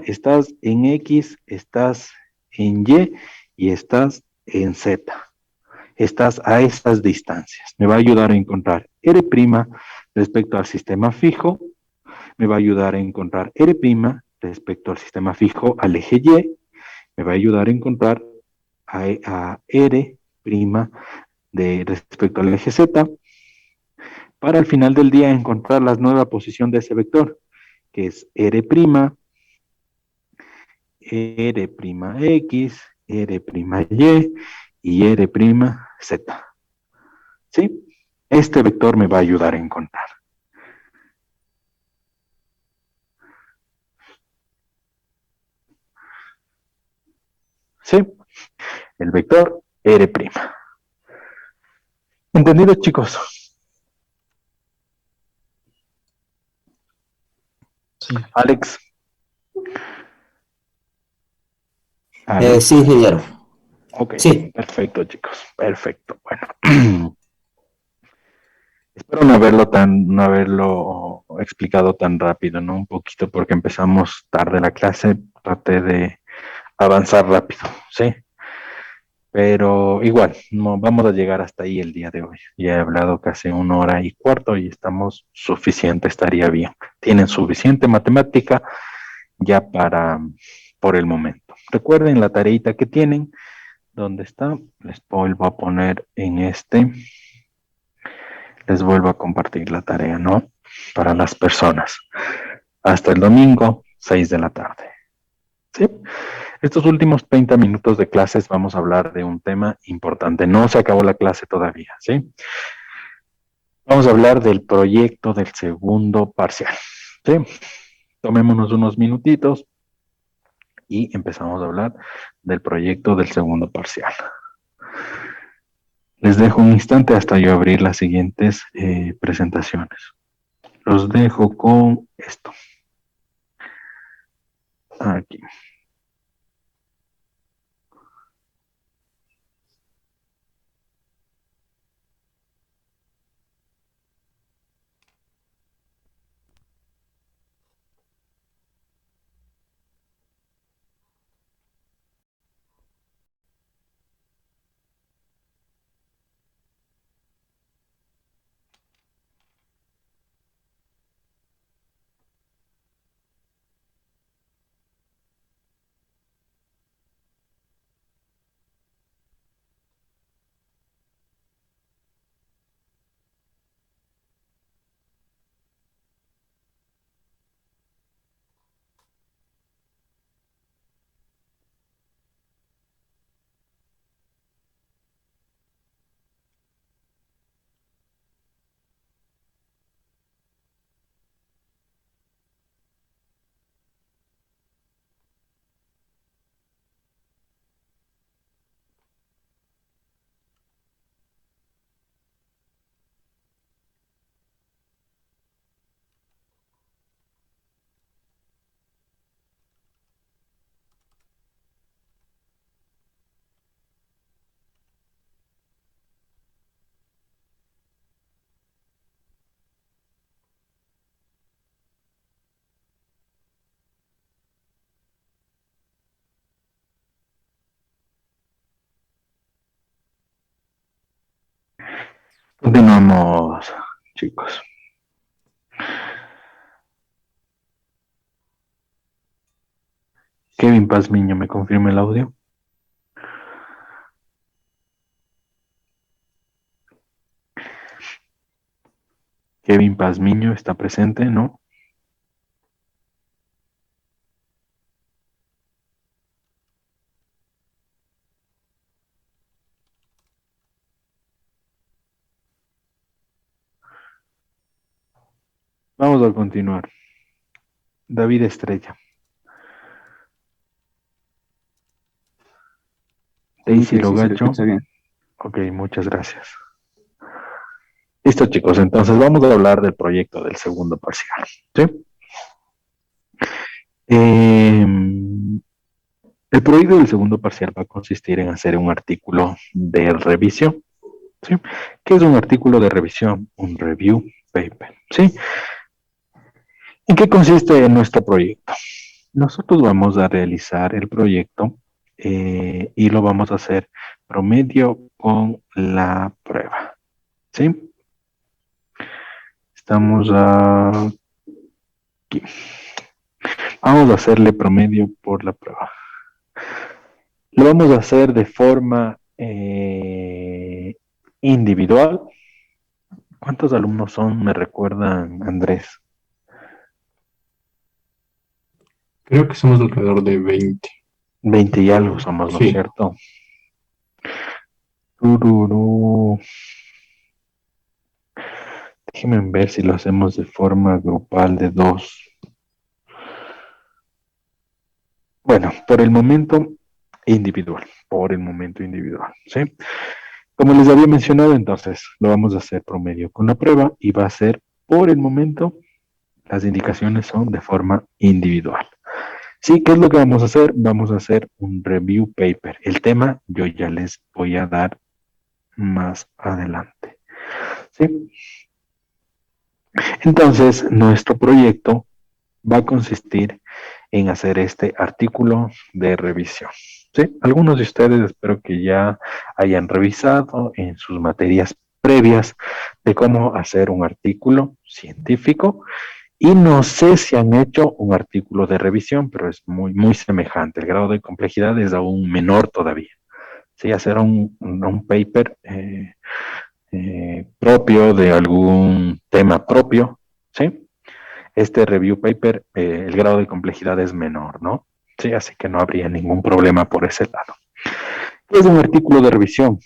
Estás en X, estás en Y y estás en Z. Estás a estas distancias. Me va a ayudar a encontrar R' respecto al sistema fijo. Me va a ayudar a encontrar R' respecto al sistema fijo al eje Y. Me va a ayudar a encontrar a R' respecto al eje Z. Para al final del día encontrar la nueva posición de ese vector, que es R', R'X, R'Y y R'Z. ¿Sí? Este vector me va a ayudar a encontrar. ¿Sí? El vector R'. ¿Entendido, chicos?
Sí.
Alex.
Sí, ingeniero.
Ok,
Sí.
perfecto, chicos. Perfecto. Bueno. Espero no haberlo explicado tan rápido, ¿no? Un poquito porque empezamos tarde la clase, traté de avanzar rápido, ¿sí? Pero igual, no vamos a llegar hasta ahí el día de hoy. Ya he hablado casi 1 hora y cuarto y estamos suficiente, estaría bien. Tienen suficiente matemática ya por el momento. Recuerden la tareita que tienen. ¿Dónde está? Les vuelvo a poner en este. Les vuelvo a compartir la tarea, ¿no? Para las personas. Hasta el domingo, 6 de la tarde. ¿Sí? Estos últimos 30 minutos de clases vamos a hablar de un tema importante. No se acabó la clase todavía, ¿sí? Vamos a hablar del proyecto del segundo parcial, ¿sí? Tomémonos unos minutitos y empezamos a hablar del proyecto del segundo parcial. Les dejo un instante hasta yo abrir las siguientes presentaciones. Los dejo con esto. Aquí. Continuamos, chicos. Kevin Pazmiño, ¿me confirma el audio? Kevin Pazmiño está presente, ¿no? Vamos a continuar. David Estrella. Daisy Logacho. Ok, muchas gracias. Listo, chicos, entonces vamos a hablar del proyecto del segundo parcial, ¿sí? El proyecto del segundo parcial va a consistir en hacer un artículo de revisión, ¿sí? ¿Qué es un artículo de revisión? Un review paper, ¿sí? ¿En qué consiste nuestro proyecto? Nosotros vamos a realizar el proyecto y lo vamos a hacer promedio con la prueba, ¿sí? Estamos aquí. Vamos a hacerle promedio por la prueba. Lo vamos a hacer de forma individual. ¿Cuántos alumnos son? ¿Me recuerdan, Andrés?
Ok, Creo que somos alrededor de 20.
20 y algo somos, ¿no es
Sí.
cierto? Tururú. Déjenme ver si lo hacemos de forma grupal de 2. Bueno, por el momento individual, ¿sí? Como les había mencionado, entonces lo vamos a hacer promedio con la prueba y va a ser, por el momento, las indicaciones son de forma individual. Sí, ¿qué es lo que vamos a hacer? Vamos a hacer un review paper. El tema yo ya les voy a dar más adelante. ¿Sí? Entonces, nuestro proyecto va a consistir en hacer este artículo de revisión. ¿Sí? Algunos de ustedes espero que ya hayan revisado en sus materias previas de cómo hacer un artículo científico y no sé si han hecho un artículo de revisión, pero es muy semejante. El grado de complejidad es aún menor todavía. ¿Sí? Hacer un paper propio de algún tema propio, ¿sí? Este review paper, el grado de complejidad es menor, ¿no? Sí, así que no habría ningún problema por ese lado. ¿Qué es un artículo de revisión?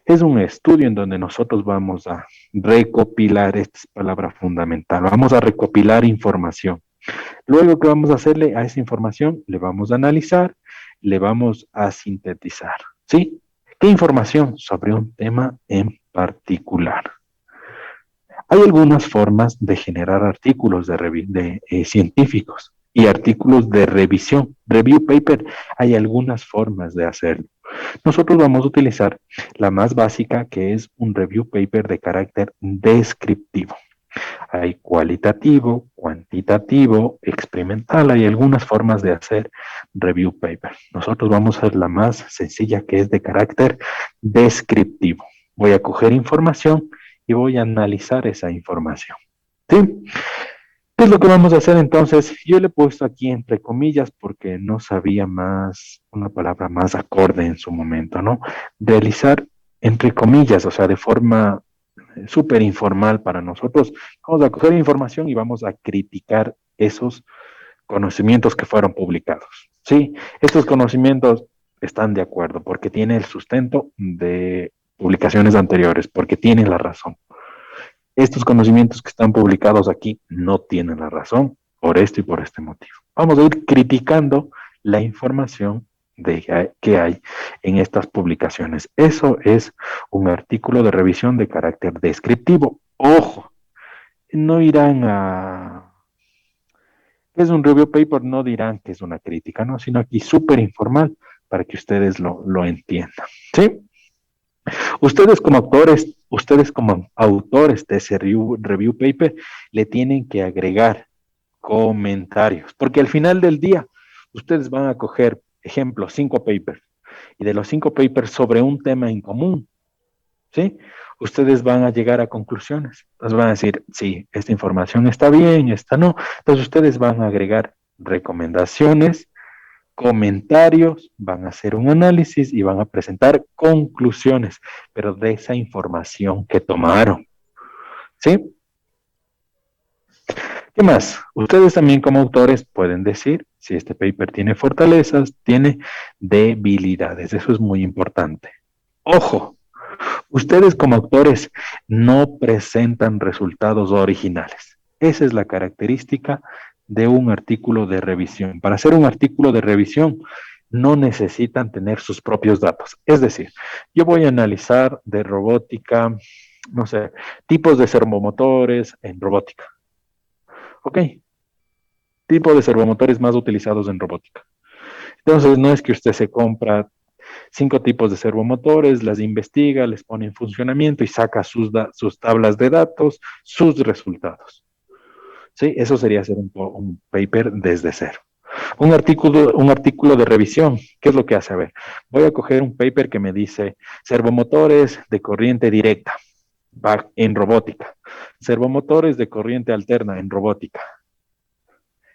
Es un estudio en donde nosotros vamos a recopilar, esta es palabra fundamental, vamos a recopilar información. Luego, ¿qué vamos a hacerle a esa información? Le vamos a analizar, le vamos a sintetizar, ¿sí? ¿Qué información? Sobre un tema en particular. Hay algunas formas de generar artículos científicos y artículos de revisión. Review paper, hay algunas formas de hacerlo. Nosotros vamos a utilizar la más básica, que es un review paper de carácter descriptivo. Hay cualitativo, cuantitativo, experimental, hay algunas formas de hacer review paper. Nosotros vamos a hacer la más sencilla, que es de carácter descriptivo. Voy a coger información y voy a analizar esa información. ¿Sí? ¿Qué es lo que vamos a hacer entonces? Yo le he puesto aquí entre comillas porque no sabía una palabra más acorde en su momento, ¿no? Realizar entre comillas, o sea, de forma súper informal para nosotros. Vamos a coger información y vamos a criticar esos conocimientos que fueron publicados. Sí, estos conocimientos están de acuerdo porque tienen el sustento de publicaciones anteriores, porque tienen la razón. Estos conocimientos que están publicados aquí no tienen la razón por esto y por este motivo. Vamos a ir criticando la información que hay en estas publicaciones. Eso es un artículo de revisión de carácter descriptivo. Ojo, no irán a... ¿Qué es un review paper? No dirán que es una crítica, ¿no? Sino aquí súper informal para que ustedes lo entiendan. ¿Sí? Ustedes como autores de ese review paper, le tienen que agregar comentarios, porque al final del día, ustedes van a coger, ejemplo, 5 papers, y de los 5 papers sobre un tema en común, ¿sí? Ustedes van a llegar a conclusiones. Entonces van a decir, sí, esta información está bien, esta no. Entonces ustedes van a agregar recomendaciones, comentarios, van a hacer un análisis y van a presentar conclusiones, pero de esa información que tomaron. ¿Sí? ¿Qué más? Ustedes también como autores pueden decir si este paper tiene fortalezas, tiene debilidades. Eso es muy importante. Ojo, ustedes como autores no presentan resultados originales. Esa es la característica de un artículo de revisión. Para hacer un artículo de revisión no necesitan tener sus propios datos. Es decir, yo voy a analizar de robótica, no sé, tipos de servomotores en robótica. ¿Ok? Tipo de servomotores más utilizados en robótica. Entonces, no es que usted se compra 5 tipos de servomotores, las investiga, les pone en funcionamiento y saca sus tablas de datos, sus resultados. ¿Sí? Eso sería hacer un paper desde cero. Un artículo de revisión, ¿qué es lo que hace? A ver, voy a coger un paper que me dice servomotores de corriente directa en robótica, servomotores de corriente alterna en robótica,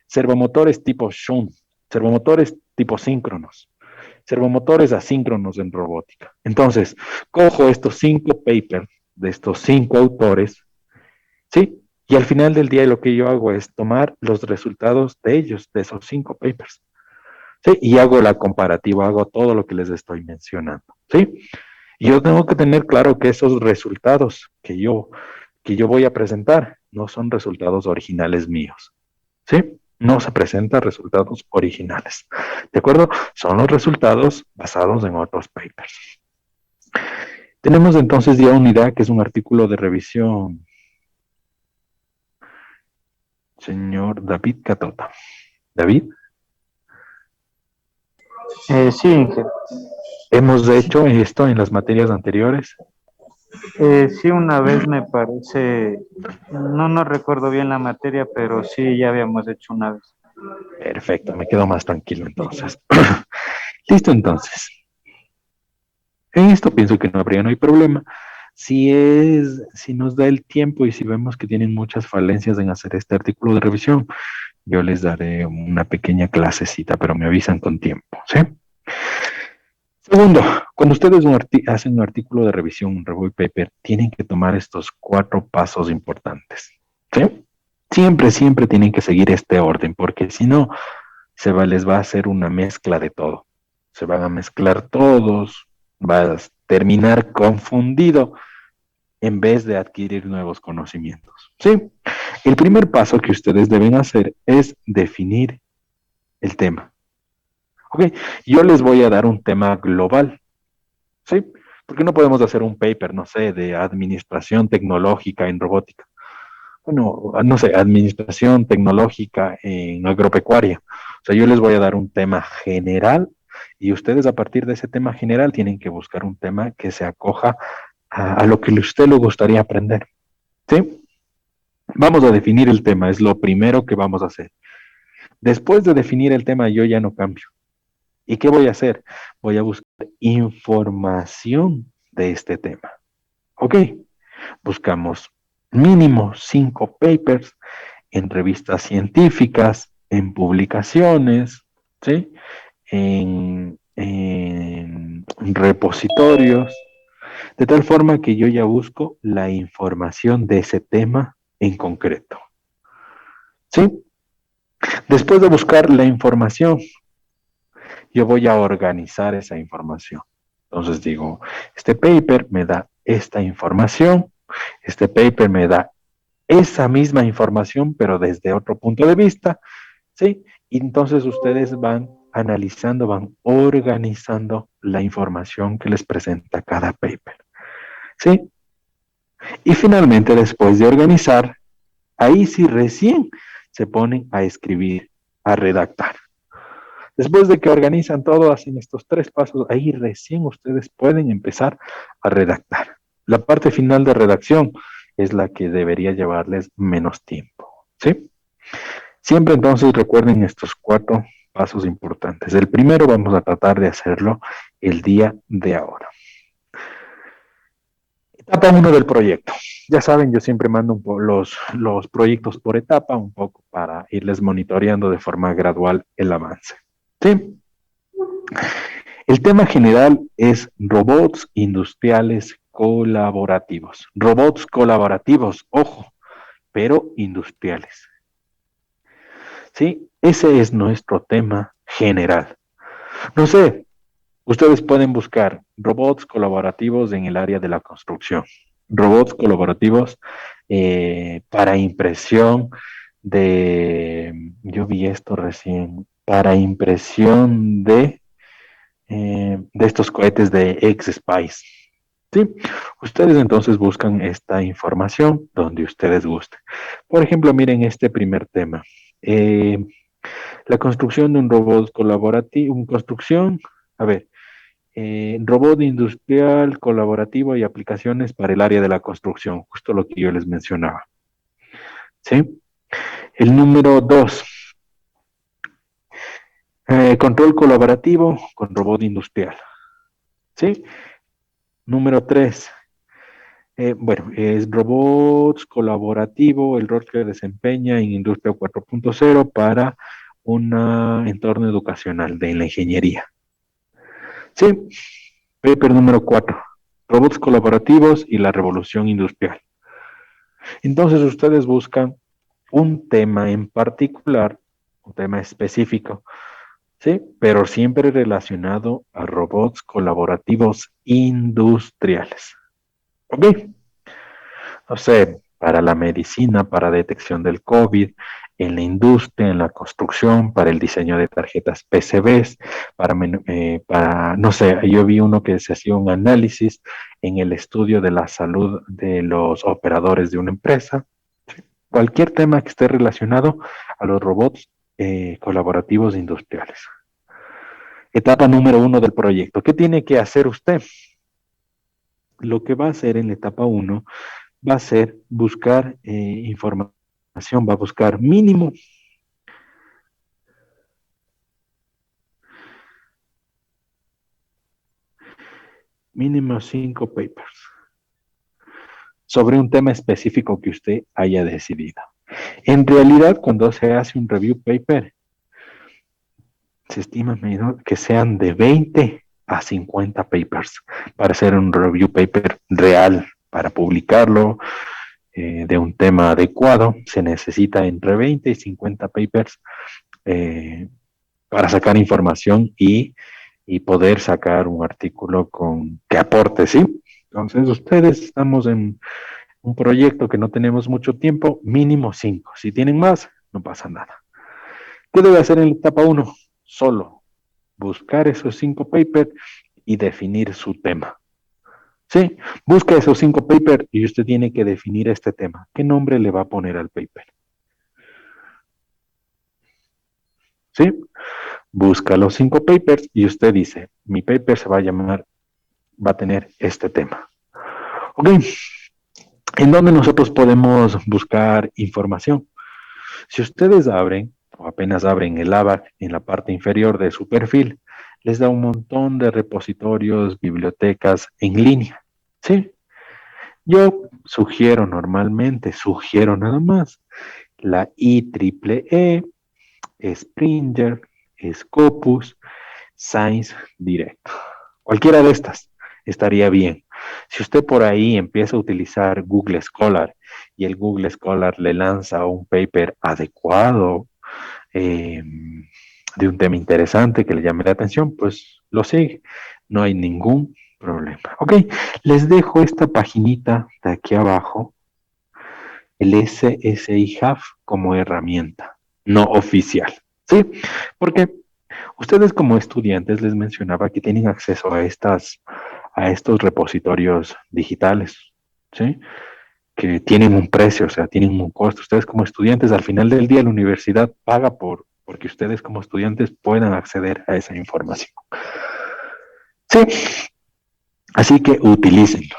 servomotores tipo shunt, servomotores tipo síncronos, servomotores asíncronos en robótica. Entonces, cojo estos 5 papers de estos 5 autores, ¿sí? Y al final del día lo que yo hago es tomar los resultados de ellos, de esos 5 papers, ¿sí? Y hago la comparativa, hago todo lo que les estoy mencionando, ¿sí? Y yo tengo que tener claro que esos resultados que yo voy a presentar no son resultados originales míos, ¿sí? No se presentan resultados originales, ¿de acuerdo? Son los resultados basados en otros papers. Tenemos entonces ya unidad, que es un artículo de revisión. Señor David Catota. David.
Sí, Inge.
¿Hemos hecho esto en las materias anteriores?
Sí, una vez me parece, no recuerdo bien la materia, pero sí, ya habíamos hecho una vez.
Perfecto, me quedo más tranquilo entonces. Listo, entonces. En esto pienso que no hay problema. Si nos da el tiempo y si vemos que tienen muchas falencias en hacer este artículo de revisión, yo les daré una pequeña clasecita, pero me avisan con tiempo, ¿sí? Segundo, cuando ustedes hacen un artículo de revisión, un review paper, tienen que tomar estos 4 pasos importantes, ¿sí? Siempre tienen que seguir este orden, porque si no, les va a hacer una mezcla de todo. Se van a mezclar todos, vas a terminar confundido en vez de adquirir nuevos conocimientos, ¿sí? El primer paso que ustedes deben hacer es definir el tema. Ok, yo les voy a dar un tema global, ¿sí? Porque no podemos hacer un paper, no sé, de administración tecnológica en robótica. Bueno, no sé, administración tecnológica en agropecuaria. O sea, yo les voy a dar un tema general y ustedes a partir de ese tema general tienen que buscar un tema que se acoja a lo que a usted le gustaría aprender, ¿sí? Vamos a definir el tema, es lo primero que vamos a hacer. Después de definir el tema, yo ya no cambio. ¿Y qué voy a hacer? Voy a buscar información de este tema. Ok, buscamos mínimo 5 papers en revistas científicas, en publicaciones, ¿sí? En repositorios, de tal forma que yo ya busco la información de ese tema en concreto. ¿Sí? Después de buscar la información, yo voy a organizar esa información. Entonces digo, este paper me da esta información, este paper me da esa misma información, pero desde otro punto de vista, ¿sí? Y entonces ustedes van analizando, van organizando la información que les presenta cada paper, ¿sí? Y finalmente, después de organizar, ahí sí recién se ponen a escribir, a redactar. Después de que organizan todo, hacen estos 3 pasos, ahí recién ustedes pueden empezar a redactar. La parte final de redacción es la que debería llevarles menos tiempo, ¿sí? Siempre entonces recuerden estos 4 pasos importantes. El primero vamos a tratar de hacerlo el día de ahora. Etapa 1 del proyecto. Ya saben, yo siempre mando los proyectos por etapa, un poco para irles monitoreando de forma gradual el avance. ¿Sí? El tema general es robots industriales colaborativos. Robots colaborativos, ojo, pero industriales. ¿Sí? Ese es nuestro tema general. No sé, ustedes pueden buscar robots colaborativos en el área de la construcción, robots colaborativos para impresión yo vi esto recién, para impresión de estos cohetes de X-Spice. ¿Sí? Ustedes entonces buscan esta información donde ustedes gusten. Por ejemplo, miren este primer tema. La construcción de un robot colaborativo, robot industrial colaborativo y aplicaciones para el área de la construcción, justo lo que yo les mencionaba. ¿Sí? El número 2, control colaborativo con robot industrial. ¿Sí? Número 3, es robots colaborativo, el rol que desempeña en Industria 4.0 para un entorno educacional de la ingeniería. Sí, paper número 4, robots colaborativos y la revolución industrial. Entonces ustedes buscan un tema en particular, un tema específico, ¿sí? Pero siempre relacionado a robots colaborativos industriales. ¿Ok? O sea, para la medicina, para detección del COVID, en la industria, en la construcción, para el diseño de tarjetas PCBs, no sé, yo vi uno que se hacía un análisis en el estudio de la salud de los operadores de una empresa. Cualquier tema que esté relacionado a los robots colaborativos industriales. Etapa número 1 del proyecto. ¿Qué tiene que hacer usted? Lo que va a hacer en la etapa 1 va a ser buscar información, va a buscar mínimo mínimo 5 papers sobre un tema específico que usted haya decidido. En realidad, cuando se hace un review paper, se estima que sean de 20 a 50 papers para hacer un review paper real, para publicarlo de un tema adecuado. Se necesita entre 20 y 50 papers para sacar información y poder sacar un artículo que aporte, ¿sí? Entonces, ustedes estamos en un proyecto que no tenemos mucho tiempo, mínimo 5. Si tienen más, no pasa nada. ¿Qué debe hacer en la etapa 1? Solo buscar esos 5 papers y definir su tema. ¿Sí? Busca esos 5 papers y usted tiene que definir este tema. ¿Qué nombre le va a poner al paper? ¿Sí? Busca los 5 papers y usted dice, mi paper se va a llamar, va a tener este tema. Ok. ¿En dónde nosotros podemos buscar información? Si ustedes abren, o apenas abren el ABAC en la parte inferior de su perfil, les da un montón de repositorios, bibliotecas en línea. ¿Sí? Yo sugiero nada más, la IEEE, Springer, Scopus, Science Direct. Cualquiera de estas estaría bien. Si usted por ahí empieza a utilizar Google Scholar y el Google Scholar le lanza un paper adecuado de un tema interesante que le llame la atención, pues lo sigue. No hay ningún problema. Ok, les dejo esta paginita de aquí abajo, el SSI Hub como herramienta no oficial. ¿Sí? Porque ustedes como estudiantes les mencionaba que tienen acceso a estos repositorios digitales, ¿sí? Que tienen un precio, o sea, tienen un costo. Ustedes como estudiantes, al final del día la universidad paga porque ustedes como estudiantes puedan acceder a esa información. Sí, así que utilícenlo.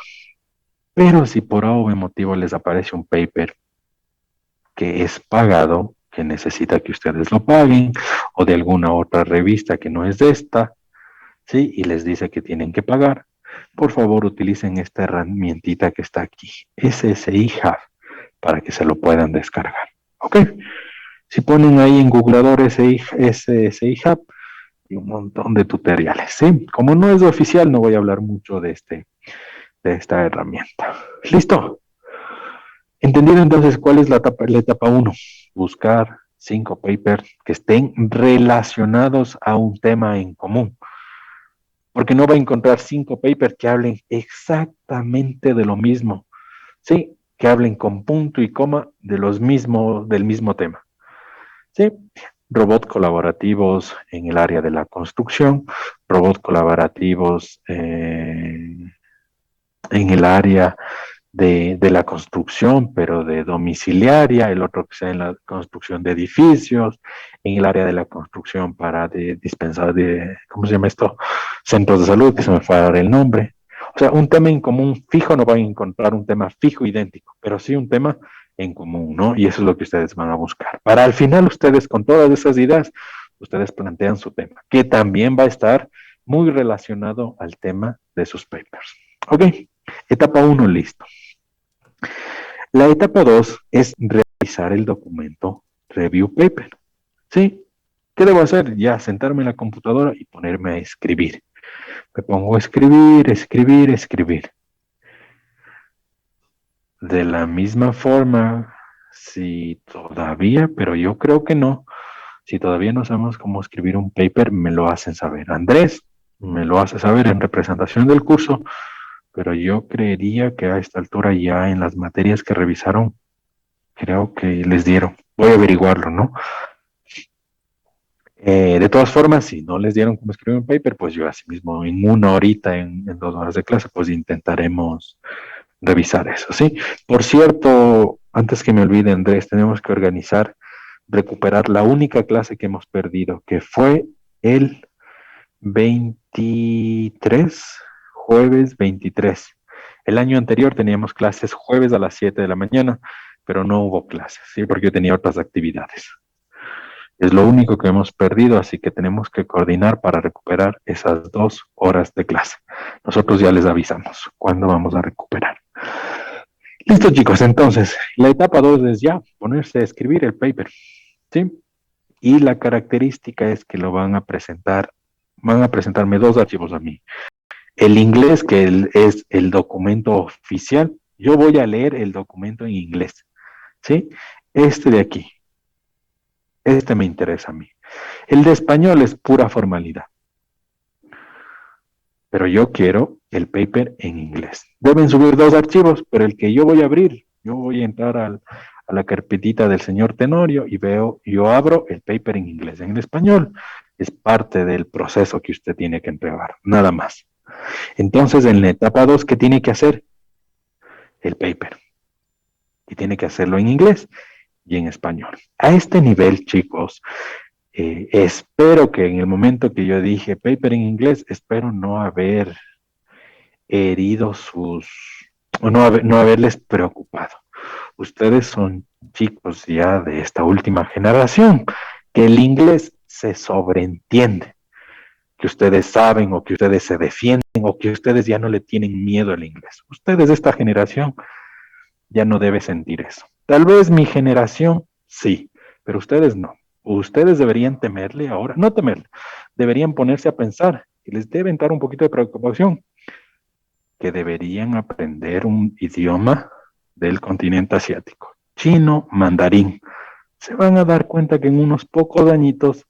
Pero si por algún motivo les aparece un paper que es pagado, que necesita que ustedes lo paguen, o de alguna otra revista que no es de esta, ¿sí? Y les dice que tienen que pagar, por favor utilicen esta herramientita que está aquí, SSI Hub, para que se lo puedan descargar. ¿Ok? Si ponen ahí en googleador SSI Hub, y un montón de tutoriales, ¿sí? Como no es oficial, no voy a hablar mucho de esta herramienta. ¿Listo? ¿Entendido entonces cuál es la etapa 1? Buscar 5 papers que estén relacionados a un tema en común. Porque no va a encontrar 5 papers que hablen exactamente de lo mismo. Sí, que hablen con punto y coma del mismo tema. Sí, robots colaborativos en el área de la construcción, robots colaborativos en el área de la construcción, pero de domiciliaria, el otro que sea en la construcción de edificios, en el área de la construcción para dispensar ¿cómo se llama esto? Centros de salud, que se me fue a dar el nombre. O sea, un tema en común fijo no van a encontrar un tema fijo idéntico, pero sí un tema en común, ¿no? Y eso es lo que ustedes van a buscar. Para al final ustedes con todas esas ideas, ustedes plantean su tema, que también va a estar muy relacionado al tema de sus papers. Ok, etapa 1, listo. La etapa 2 es realizar el documento review paper. ¿Sí? ¿Qué debo hacer? Ya sentarme en la computadora y ponerme a escribir. Me pongo a escribir. De la misma forma, si todavía, pero yo creo que no, si todavía no sabemos cómo escribir un paper, me lo hacen saber. Andrés me lo hace saber en representación del curso, pero yo creería que a esta altura ya en las materias que revisaron, creo que les dieron. Voy a averiguarlo, ¿no? De todas formas, si no les dieron cómo escribir un paper, pues yo así mismo en una horita, en 2 horas de clase, pues intentaremos revisar eso, ¿sí? Por cierto, antes que me olvide, Andrés, tenemos que recuperar la única clase que hemos perdido, que fue el 23, jueves 23. El año anterior teníamos clases jueves a las 7 de la mañana, pero no hubo clases, ¿sí? Porque yo tenía otras actividades. Es lo único que hemos perdido, así que tenemos que coordinar para recuperar esas 2 horas de clase. Nosotros ya les avisamos cuándo vamos a recuperar. Listo, chicos, entonces, la etapa 2 es ya ponerse a escribir el paper, ¿sí? Y la característica es que lo van a presentarme 2 archivos a mí. El inglés, que es el documento oficial, yo voy a leer el documento en inglés, ¿sí? Este de aquí. Este me interesa a mí. El de español es pura formalidad. Pero yo quiero el paper en inglés. Deben subir 2 archivos, pero el que yo voy a abrir, yo voy a entrar a la carpetita del señor Tenorio y yo abro el paper en inglés. En el español es parte del proceso que usted tiene que entregar, nada más. Entonces, en la etapa 2, ¿qué tiene que hacer? El paper. Y tiene que hacerlo en inglés y en español. A este nivel, chicos, espero que en el momento que yo dije paper en inglés, espero no haber herido no haberles preocupado. Ustedes son chicos ya de esta última generación, que el inglés se sobreentiende, que ustedes saben o que ustedes se defienden o que ustedes ya no le tienen miedo al inglés. Ustedes de esta generación ya no deben sentir eso. Tal vez mi generación sí, pero ustedes no. Ustedes deberían temerle ahora, no temerle, deberían ponerse a pensar y les debe entrar un poquito de preocupación, que deberían aprender un idioma del continente asiático, chino, mandarín. Se van a dar cuenta que en unos pocos añitos,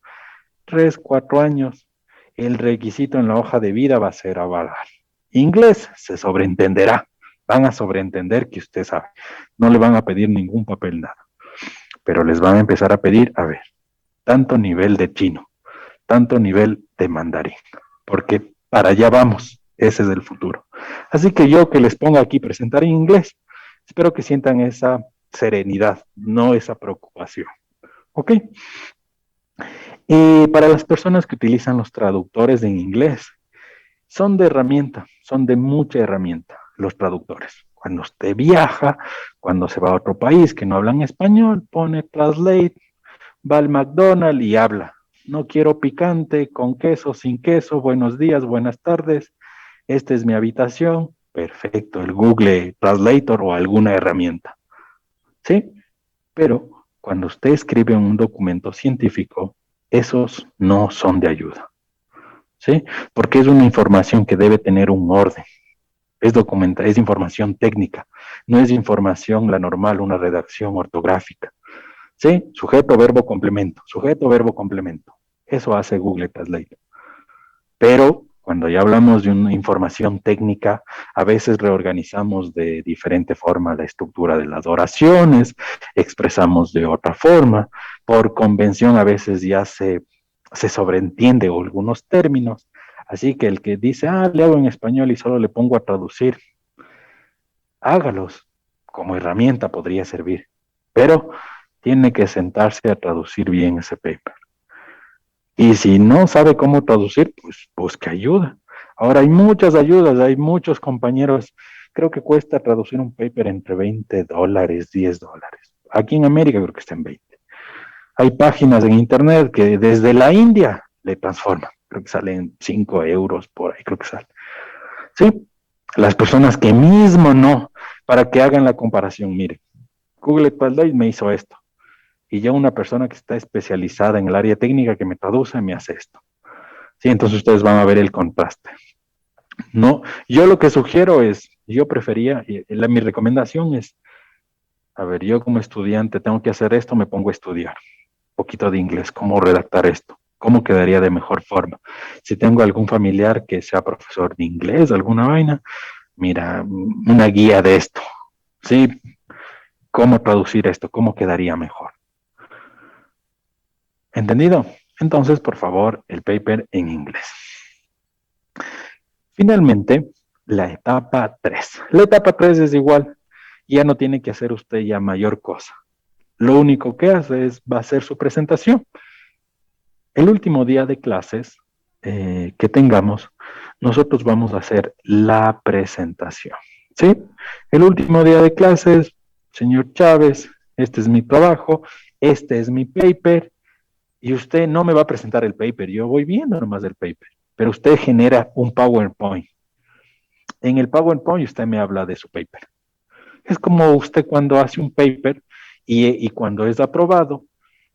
3, 4 años, el requisito en la hoja de vida va a ser avalar. Inglés se sobreentenderá, van a sobreentender que usted sabe, no le van a pedir ningún papel, nada, pero les van a empezar a pedir, a ver, tanto nivel de chino, tanto nivel de mandarín, porque para allá vamos, ese es el futuro. Así que yo que les pongo aquí presentar en inglés, espero que sientan esa serenidad, no esa preocupación. ¿Ok? Y para las personas que utilizan los traductores en inglés, son de herramienta, son de mucha herramienta los traductores. Cuando usted viaja, cuando se va a otro país que no hablan español, pone translate, va al McDonald's y habla. No quiero picante, con queso, sin queso, buenos días, buenas tardes, esta es mi habitación, perfecto, el Google Translator o alguna herramienta. ¿Sí? Pero cuando usted escribe un documento científico, esos no son de ayuda. ¿Sí? Porque es una información que debe tener un orden. Es información técnica, no es información la normal, una redacción ortográfica. ¿Sí? Sujeto, verbo, complemento. Sujeto, verbo, complemento. Eso hace Google Translate. Pero cuando ya hablamos de una información técnica, a veces reorganizamos de diferente forma la estructura de las oraciones, expresamos de otra forma. Por convención a veces ya se sobreentiende algunos términos. Así que el que dice, le hago en español y solo le pongo a traducir, hágalos. Como herramienta podría servir. Pero tiene que sentarse a traducir bien ese paper. Y si no sabe cómo traducir, pues busque ayuda. Ahora hay muchas ayudas, hay muchos compañeros. Creo que cuesta traducir un paper entre $20, $10. Aquí en América creo que está en 20. Hay páginas en internet que desde la India le transforman. Creo que salen 5 euros por ahí, creo que sale. ¿Sí? Las personas que mismo no, para que hagan la comparación, mire, Google Translate me hizo esto. Y ya una persona que está especializada en el área técnica que me traduce me hace esto. Sí, entonces ustedes van a ver el contraste. No, yo lo que sugiero es yo prefería, mi recomendación es, a ver, yo como estudiante tengo que hacer esto, me pongo a estudiar un poquito de inglés, cómo redactar esto, cómo quedaría de mejor forma. Si tengo algún familiar que sea profesor de inglés, alguna vaina, mira, una guía de esto, ¿sí? ¿Cómo traducir esto? ¿Cómo quedaría mejor? ¿Entendido? Entonces, por favor, el paper en inglés. Finalmente, la etapa 3. La etapa 3 es igual. Ya no tiene que hacer usted ya mayor cosa. Lo único que hace es, va a hacer su presentación. El último día de clases que tengamos, nosotros vamos a hacer la presentación. ¿Sí? El último día de clases, señor Chávez, este es mi trabajo, este es mi paper, y usted no me va a presentar el paper, yo voy viendo nomás el paper, pero usted genera un PowerPoint. En el PowerPoint usted me habla de su paper. Es como usted cuando hace un paper y cuando es aprobado,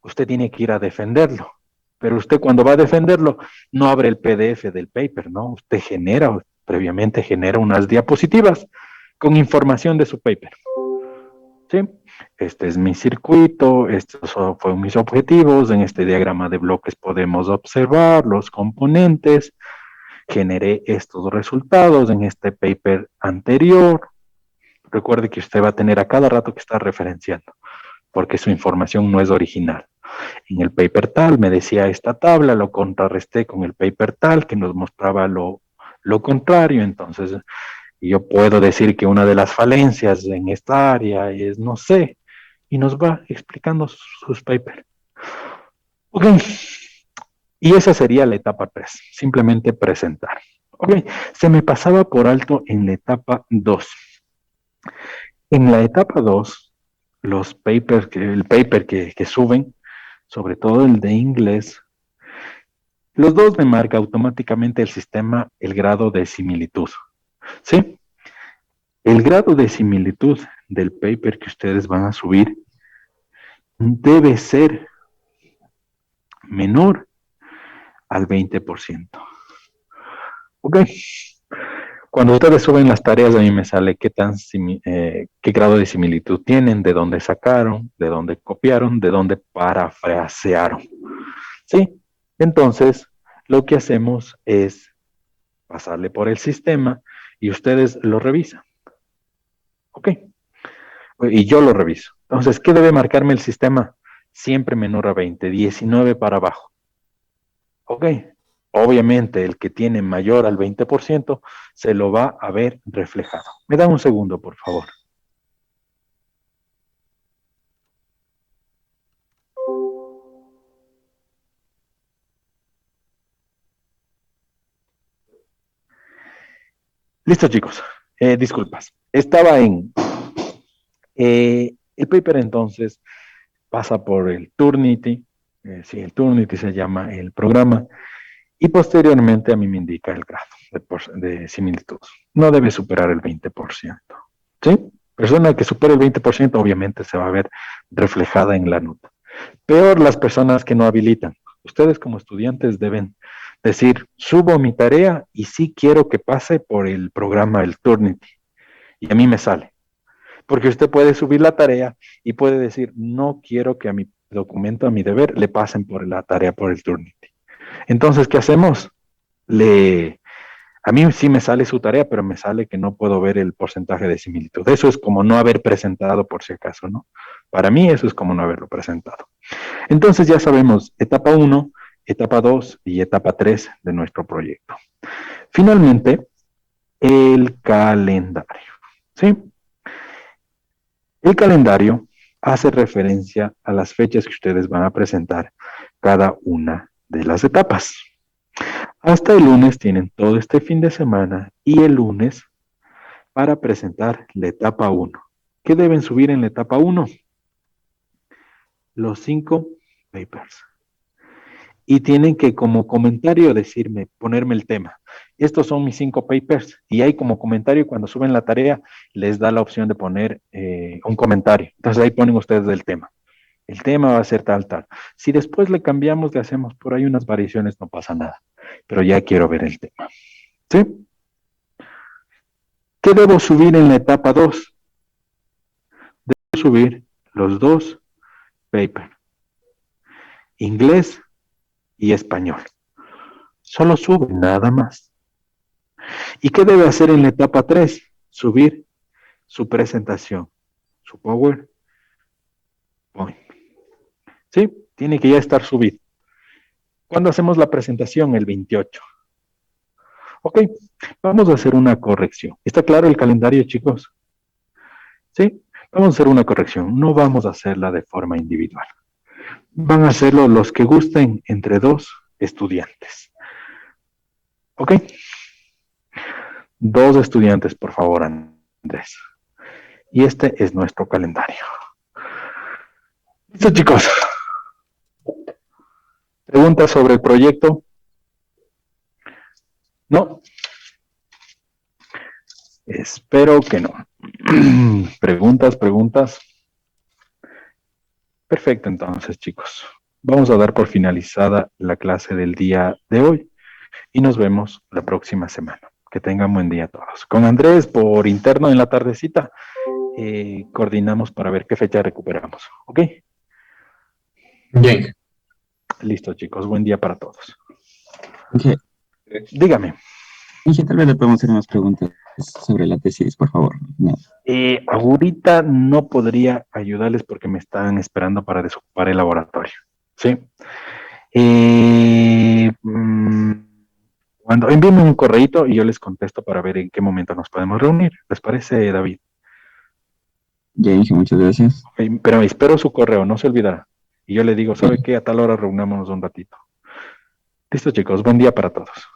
usted tiene que ir a defenderlo. Pero usted cuando va a defenderlo, no abre el PDF del paper, ¿no? Usted previamente genera unas diapositivas con información de su paper. ¿Sí? Este es mi circuito, estos fueron mis objetivos, en este diagrama de bloques podemos observar los componentes, generé estos resultados en este paper anterior. Recuerde que usted va a tener a cada rato que estar referenciando, porque su información no es original. En el paper tal me decía esta tabla, lo contrarresté con el paper tal que nos mostraba lo contrario, entonces yo puedo decir que una de las falencias en esta área es no sé, y nos va explicando sus papers. Ok, y esa sería la etapa 3, simplemente presentar. Ok, se me pasaba por alto en la etapa 2. En la etapa 2, los papers, el paper que suben, sobre todo el de inglés, los dos me marca automáticamente el sistema el grado de similitud. ¿Sí? El grado de similitud del paper que ustedes van a subir debe ser menor al 20%. ¿Ok? Cuando ustedes suben las tareas, a mí me sale qué grado de similitud tienen, de dónde sacaron, de dónde copiaron, de dónde parafrasearon. ¿Sí? Entonces, lo que hacemos es pasarle por el sistema y ustedes lo revisan. ¿Ok? Y yo lo reviso. Entonces, ¿qué debe marcarme el sistema? Siempre menor a 20, 19 para abajo. ¿Ok? Obviamente, el que tiene mayor al 20% se lo va a ver reflejado. Me da un segundo, por favor. Listo, chicos. Disculpas. Estaba en... el paper entonces pasa por el Turnitin. Sí, el Turnitin se llama el programa. Y posteriormente a mí me indica el grado de similitud. No debe superar el 20%. ¿Sí? Persona que supere el 20% obviamente se va a ver reflejada en la nota. Peor las personas que no habilitan. Ustedes como estudiantes deben decir, subo mi tarea y sí quiero que pase por el programa, el Turnitin. Y a mí me sale. Porque usted puede subir la tarea y puede decir, no quiero que a mi documento, a mi deber, le pasen por la tarea por el Turnitin. Entonces, ¿qué hacemos? A mí sí me sale su tarea, pero me sale que no puedo ver el porcentaje de similitud. Eso es como no haber presentado por si acaso, ¿no? Para mí eso es como no haberlo presentado. Entonces ya sabemos etapa 1, etapa 2 y etapa 3 de nuestro proyecto. Finalmente, el calendario, ¿sí? El calendario hace referencia a las fechas que ustedes van a presentar cada una de las etapas. Hasta el lunes tienen todo este fin de semana y el lunes para presentar la etapa 1. ¿Qué deben subir en la etapa 1? Los 5 papers. Y tienen que como comentario decirme, ponerme el tema. Estos son mis 5 papers. Y hay como comentario cuando suben la tarea, les da la opción de poner un comentario. Entonces ahí ponen ustedes el tema. El tema va a ser tal, tal. Si después le cambiamos, le hacemos por ahí unas variaciones, no pasa nada. Pero ya quiero ver el tema. ¿Sí? ¿Qué debo subir en la etapa 2? Debo subir los dos papers, inglés y español. Solo sube, nada más. ¿Y qué debe hacer en la etapa 3? Subir su presentación, su PowerPoint. ¿Sí? Tiene que ya estar subido. ¿Cuándo hacemos la presentación? El 28. Ok, vamos a hacer una corrección. ¿Está claro el calendario, chicos? ¿Sí? Vamos a hacer una corrección. No vamos a hacerla de forma individual. Van a hacerlo los que gusten entre 2 estudiantes. ¿Ok? 2 estudiantes, por favor, Andrés. Y este es nuestro calendario. ¿Listo, chicos? ¿Preguntas sobre el proyecto? ¿No? Espero que no. ¿Preguntas? Perfecto, entonces, chicos. Vamos a dar por finalizada la clase del día de hoy y nos vemos la próxima semana. Que tengan buen día a todos. Con Andrés, por interno en la tardecita, coordinamos para ver qué fecha recuperamos. ¿Ok?
Bien.
Listo, chicos. Buen día para todos.
Inge,
Dígame.
tal vez le podemos hacer unas preguntas sobre la tesis, por favor. No.
Ahorita no podría ayudarles porque me están esperando para desocupar el laboratorio. ¿Sí? Cuando envíenme un correíto y yo les contesto para ver en qué momento nos podemos reunir. ¿Les parece, David?
Ya, Inge, muchas gracias.
Pero espero su correo, no se olvidará. Y yo le digo, ¿sabe qué? A tal hora reunámonos un ratito. Listo, chicos. Buen día para todos.